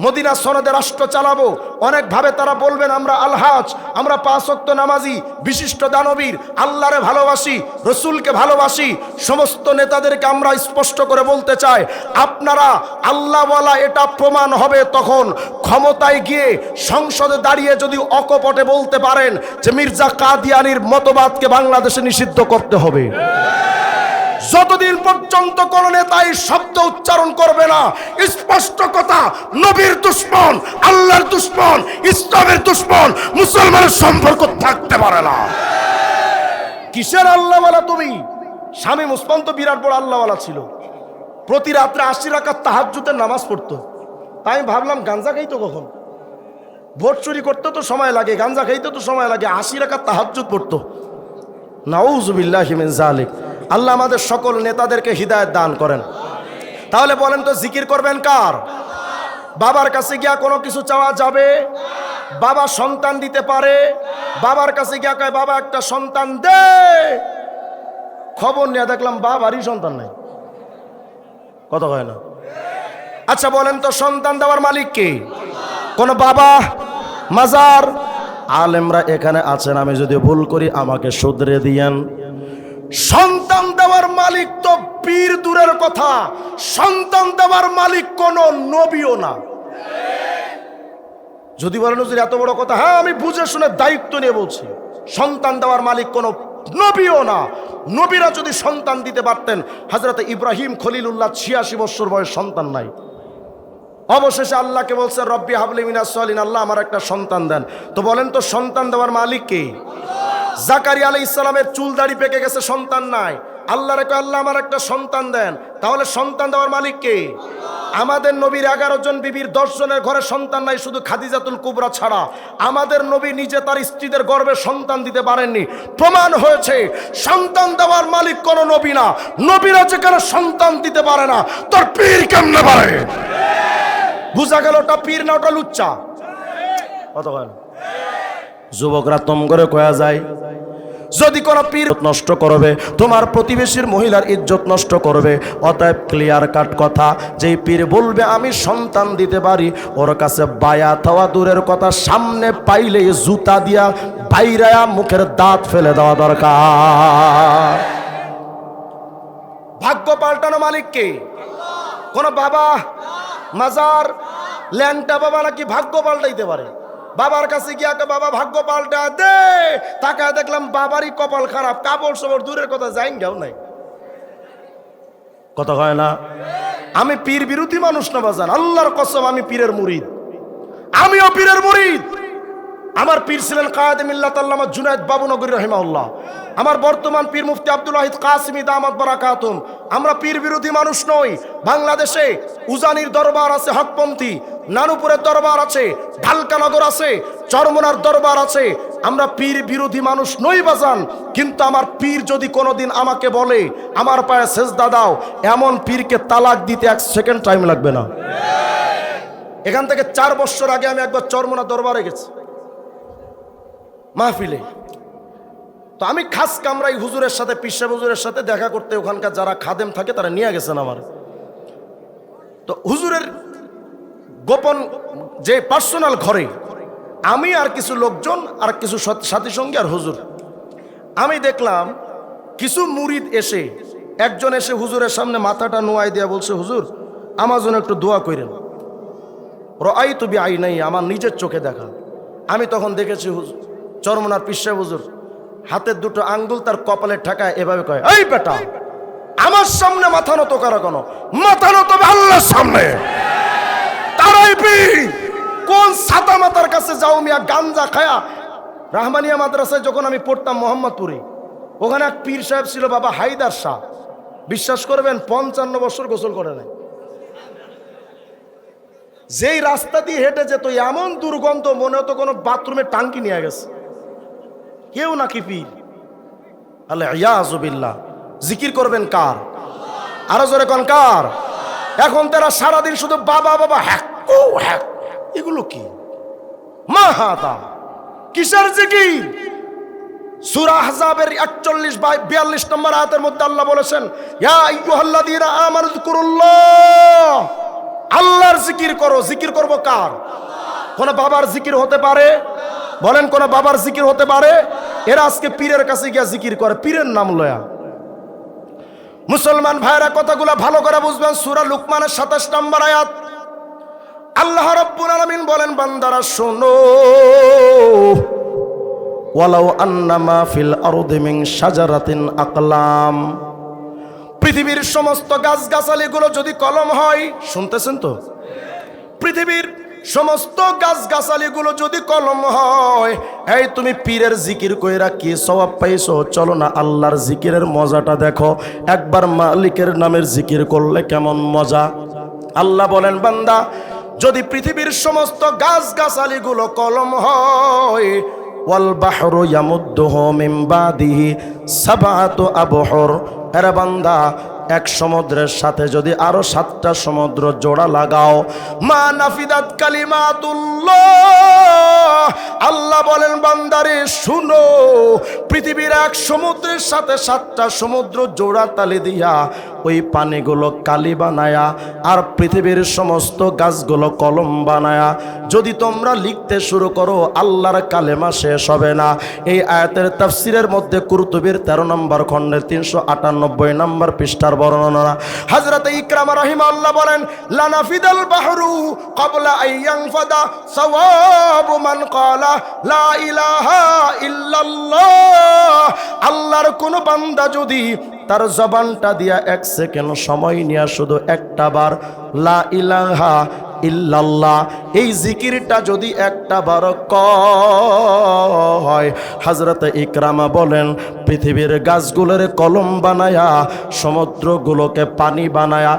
মদিনা সনদে রাষ্ট্র চালাবো, অনেকভাবে তারা বলবেন আমরা আলহাজ, আমরা 5 ওয়াক্ত নামাজি, বিশিষ্ট দানবীর, আল্লাহরে ভালোবাসি, রসুলকে ভালোবাসি। সমস্ত নেতাদেরকে আমরা স্পষ্ট করে বলতে চাই, আপনারা আল্লাহওয়ালা এটা প্রমাণ হবে তখন ক্ষমতায় গিয়ে সংসদে দাঁড়িয়ে যদি অকপটে বলতে পারেন যে মির্জা কাদিয়ানির মতবাদকে বাংলাদেশে নিষিদ্ধ করতে হবে। যতদিন পর্যন্ত কোন নেতা এই শব্দ উচ্চারণ করবে না, স্পষ্ট কথা, নবীর দুশমন, আল্লাহর দুশমন, ইসলামের দুশমন মুসলমানের সম্পর্ক থাকতে পারে না। কিসের আল্লাহওয়ালা তুমি? শামীম ওসমান তো বিরাট বড় আল্লাহওয়ালা ছিল, প্রতি রাত্রে 80 রাকাত তাহাজ্জুদের নামাজ পড়তো। তাই আমি ভাবলাম গাঞ্জা খাইতো কখন? ভোট চুরি করতে তো সময় লাগে, গাঞ্জা খাইতে তো সময় লাগে, 80 রাকাত তাহাজ্জুদ পড়তো। নাউযুবিল্লাহি মিন যালিক। আল্লাহ আমাদের সকল নেতাদেরকে হিদায়াত দান করেন। তাহলে বলেন তো জিকির করবেন কার? বাবার কাছে গিয়া কোনো কিছু চাওয়া যাবে? বাবা সন্তান দিতে পারে? বাবার কাছে গিয়া কয় বাবা একটা সন্তান দে, খবর নিয়ে দেখলাম বাবারই সন্তান নাই। কথা হয় না? আচ্ছা বলেন তো সন্তান দেওয়ার মালিক কে? কোন বাবা, মাজার? আলেমরা এখানে আছেন, আমি যদি ভুল করি আমাকে শুধরে দিয়েন। সন্তান দেওয়ার মালিক তো পীর দূরের কথা, সন্তান দেওয়ার মালিক কোন নবীও না। যদি বলেন হুজুর এত বড় কথা, হ্যাঁ আমি বুঝে শুনে দায়িত্ব নিয়ে বলছি, সন্তান দেওয়ার মালিক কোন নবীও না। নবীরা যদি সন্তান দিতে পারতেন, হযরত ইব্রাহিম খলিলুল্লাহ 86 বছর বয়স, সন্তান নাই। অবশেষে আল্লাহকে বলছে রব্বি হাবলি মিনাস সালিহিন, আল্লাহ আমার একটা সন্তান দেন। তো বলেন তো সন্তান দেওয়ার মালিক কে? জাকারিয়া আলাইহিস সালামের চুল দাড়ি পেকে গেছে, সন্তান নাই, আল্লাহরে কয় আল্লাহ আমার একটা সন্তান দেন। তাহলে সন্তান দেওয়ার মালিক কে? আমাদের নবীর 11 জন বিবির 10 জনের ঘরে সন্তান নাই, শুধু খাদিজাতুল কুবরা ছাড়া। আমাদের নবী নিজে তার স্ত্রীদের গর্ভে সন্তান দিতে পারেননি। প্রমাণ হয়েছে সন্তান দেওয়ার মালিক কোন নবী না। নবীরা যেখানে সন্তান দিতে পারে না, তোর পীর কেমনে পারে? বুঝা গেল ওটা পীর না, ওটা লুচ্চা। কত যুবকরা তম করে কয়া যায়, যদি কোন পীর নষ্ট করবে, তোমার প্রতিবেশীর মহিলার ইজ্জত নষ্ট করবে। অতএব ক্লিয়ার কাট কথা, যেই পীর বলবে আমি সন্তান দিতে পারি, ওর কাছে বায়াত হওয়া দূরের কথা, সামনে পাইলে জুতা দিয়া বাইরায়া মুখের দাঁত ফেলে দেওয়া দরকার। ভাগ্য পাল্টানো মালিক কে? কোন বাবা, মাজার, ল্যাংটা বাবা নাকি ভাগ্য পাল্টাইতে পারে? বাবার কাছে গিয়া বাবা ভাগ্য পাল্টা দে, তাকায় দেখলাম বাবারই কপাল খারাপ, কাপড় চোপড় দূরের কথা জাইঙ্গাও নাই। কথা হয় না? আমি পীর বিরোধী মানুষ না বাজান, আল্লাহর কসম আমি পীরের মুরিদ, আমিও পীরের মুরিদ। আমার পীর ছিলেন কায়েদে মিল্লাত আল্লামা জুনায়েদ বাবুনগরী রাহিমাহুল্লাহ। আমার বর্তমান পীর মুফতি আব্দুল ওয়াহিদ কাসিমি দামাত বারাকাতুম। আমরা পীর বিরোধী মানুষ নই। বাংলাদেশে উজানির দরবার আছে হকপন্থী, নানুপুরের দরবার আছে, ঢালকানগর আছে, চরমনার দরবার আছে। আমরা পীর বিরোধী মানুষ নই বাজান। কিন্তু আমার পীর যদি কোনোদিন আমাকে বলে আমার পায়ে সেজদা দাও, এমন পীরকে তালাক দিতে 1 সেকেন্ড টাইম লাগবে না। এখান থেকে 4 বছর আগে আমি একবার চরমনা দরবারে গেছি মাহফিলে। তো আমি খাস কামরাই হুজুরের সাথে, পিসা হুজুরের সাথে দেখা করতে, ওখানকার যারা খাদেম থাকে তারা নিয়ে গেছেন আমার। তো হুজুরের গোপন যে পার্সোনাল ঘরে আমি আর কিছু লোকজন আর কিছু সাথী সঙ্গী আর হুজুর, আমি দেখলাম কিছু মুরিদ এসে, একজন এসে হুজুরের সামনে মাথাটা নোয়াই দিয়া বলছে, হুজুর আমার জন্য একটু দোয়া করেন। রাআইতু বিআইনাই, আমার নিজের চোখে দেখা। আমি তখন দেখেছি হুজুর চরমনার পিসা হুজুর হাতের 2টো আঙ্গুল তার কপালে ঠেকায় এভাবে কয়, এই বেটা আমার সামনে মাথা নত করা, কেন মাথা নত আল্লাহর সামনে। তারাই পীর। কোন ছাতা মাতার কাছে যাও মিয়া গাঞ্জা খায়া? রাহমানিয়া মাদ্রাসায় যখন আমি পড়তাম মোহাম্মদপুরে, ওখানে এক পীর সাহেব ছিল বাবা হায়দার শাহ। বিশ্বাস করবেন 55 বছর গোসল করে নাই। যেই রাস্তা দিয়ে হেঁটে যেত এমন দুর্গন্ধ, মনে হতো কোনো বাথরুমে টাঙ্কি নিয়ে গেছে। কেউ নাকি পীর? আল্লাহ ইয়াযু বিল্লাহ। জিকির করবেন কার? আরো জোরে কোন কার? এখন তারা সারাদিন শুধু বাবা বাবা হ্যাক ও হ্যাক, এগুলো কি মাহাতা কিসের জিকির? সূরা আহজাবের 41-42 নম্বর আয়াতের মধ্যে আল্লাহ বলেছেন, ইয়া আইয়ুহাল্লাযীনা আমানু যিকুরুল্লাহ, আল্লাহর জিকির করো। জিকির করবো কার? কোন বাবার জিকির হতে পারে? বলেন কোন বাবার জিকির হতে পারে? এরা আজকে পীরের কাছে গিয়া জিকির করে, পীরের নাম লয়া। মুসলমান ভাইরা কথাগুলো ভালো করে বুঝবেন। সূরা লুকমানের 27 নম্বর আয়াত, আল্লাহ রাব্বুল আলামিন বলেন, বান্দারা শোনো, ওয়ালাউ আন্নামা ফিল আরদি মিন শাজারাতিন আকলাম, পৃথিবীর সমস্ত গাছগাছালিগুলো যদি কলম হয়, শুনতেছেন তো? পৃথিবীর সমস্ত গাছগাছালিগুলো যদি কলম হয়, এই তুমি পীরের জিকির কইরা কি সওয়াব পাইছো? চলো না আল্লাহর জিকিরের মজাটা দেখো। একবার মালিকের নামের জিকির করলে কেমন মজা। আল্লাহ বলেন, বান্দা যদি পৃথিবীর সমস্ত গাছগাছালিগুলো কলম হয়, ওয়াল বাহরু ইয়ামুদ্দুহু মিন বাদিহি সাবআতু আবহুর, এরা বান্দা এক সমুদ্রের সাথে যদি আরো 7টা সমুদ্র জোড়া লাগাও, মা নাফিদাত কালিমাতুল্লাহ, আল্লাহ বলেন বান্দারে শুনো, পৃথিবীর এক সমুদ্রের সাথে 7টা সমুদ্র জোড়া তালি দিয়া ওই পানিগুলো কালি বানায়া আর পৃথিবীর সমস্ত গাছগুলো কলম বানায়া যদি তোমরা লিখতে শুরু করো, আল্লাহর কালেমা শেষ হবে না। এই আয়াতের তাফসিরের মধ্যে কুরতুবীর 13 নম্বর খণ্ডের 398 নম্বর পৃষ্ঠার বর্ণনা, হযরত ইকরামা রাহিমাহুল্লাহ বলেন, লানাফিদাল বাহরু ক্বাবলা আইয়ানফাদা সাওয়াবু মান ক্বালা লা ইলাহা ইল্লাল্লাহ। আল্লাহর কোন বান্দা যদি তার জবানটা দিয়া 1 সেকেন্ড সময় নিয়ে শুধু একটা বার লা ইলাহা ইল্লাল্লাহ এই জিকিরটা যদি একটা বার কয়, হযরত ইকরামা বলেন পৃথিবীর গাছগুলোরে কলম বানায়া, সমুদ্রগুলোকে পানি বানায়া,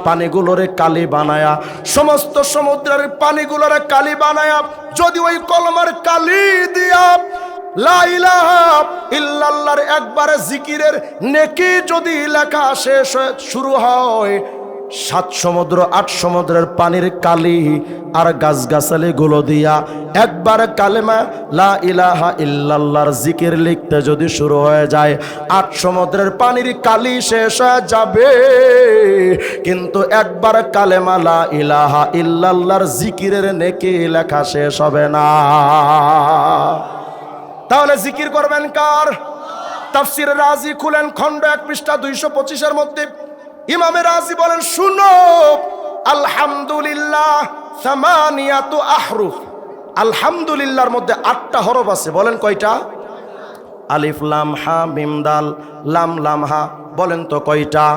পানিগুলোরে কালি বানায়া, সমস্ত সমুদ্রের পানিগুলোরে কালি বানায়া যদি ওই কলমের কালি দিয়া লা ইলাহা ইল্লাল্লাহর একবারে জিকিরের নেকি যদি লেখা শেষ শুরু হয়, 7 সমুদ্র 8 সমুদ্রের পানির কালি আর গাছগাছালি গুলো দিয়া একবার কালেমা লা ইলাহা ইল্লাল্লাহর জিকির লিখতে যদি শুরু হয়ে যায়, 8 সমুদ্রের পানির কালি শেষ হয়ে যাবে, কিন্তু একবার কালেমা লা ইলাহা ইল্লাল্লাহর জিকিরের নেকি লেখা শেষ হবে না। তাহলে জিকির করবেন কার? তাফসির রাজি খুলেন, খণ্ড 1 পৃষ্ঠা 225 মধ্যে ইমামে রাজি বলেন, শুনো, আলহামদুলিল্লাহ সামানিয়াতু আহরুফ, আলহামদুলিল্লাহর মধ্যে 8টা হরফ আছে। বলেন কয়টা? আলিফ লাম হা মিম দাল, লাম লাম হা, বলেন তো কয়টা?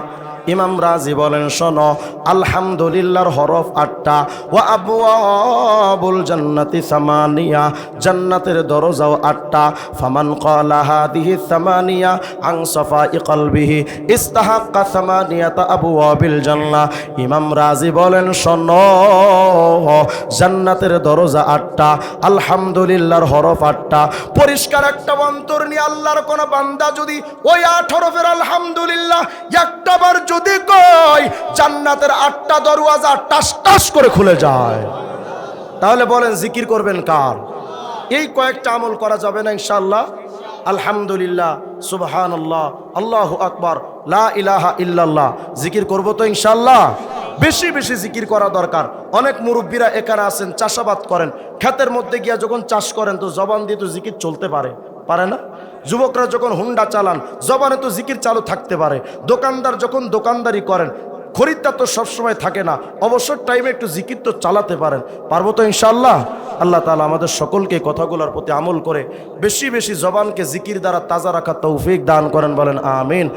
ইমাম রাজি বলেন, শোনো, আলহামদুলিল্লাহর হরফ 8টা, ওয়া আবওয়াবুল জান্নাতি সামানিয়া, জান্নাতের দরজাও 8টা, ফামান ক্বালা হাদিহি সামানিয়া আন সাফাই কলবিহি ইস্তাহাক্কা সামানিয়াতা আবওয়াবিল জান্নাহ। ইমাম রাজি বলেন, শোনো, জান্নাতের দরজা 8টা, আলহামদুলিল্লাহর হরফ 8টা। পরিষ্কার একটা অন্তর নিয়ে আল্লাহর কোন বান্দা যদি ওই 8 হরফের আলহামদুলিল্লাহ একটা বার যদি কয়, জান্নাতের 8টা দরওয়াজা টাস টাস করে খুলে যায়। তাহলে বলেন জিকির করবেন কার? এই কয়েকটা আমল করা যাবে না ইনশাআল্লাহ? আলহামদুলিল্লাহ, সুবহানাল্লাহ, আল্লাহু আকবার, লা ইলাহা ইল্লাল্লাহ, জিকির করব তো ইনশাআল্লাহ? বেশি বেশি জিকির করা দরকার। অনেক মুরব্বীরা এখানে আছেন, চাষাবাদ করেন, ক্ষেতের মধ্যে গিয়া যখন চাষ করেন তো জবান দিয়ে তো জিকির চলতে পারে না? যুবকরা যখন হুন্ডা চালান, জবানে তো জিকির চালু থাকতে পারে। দোকানদার যখন দোকানদারি করেন, খরিদ্দার তো সবসময় থাকে না, অবসর টাইমে একটু জিকির তো চালাতে পারেন। পারবো তো ইনশাআল্লাহ? আল্লাহ তাআলা আমাদের সকলকে কথাগুলোর প্রতি আমল করে বেশি বেশি জবানকে জিকির দ্বারা তাজা রাখার তৌফিক দান করেন। বলেন আমিন।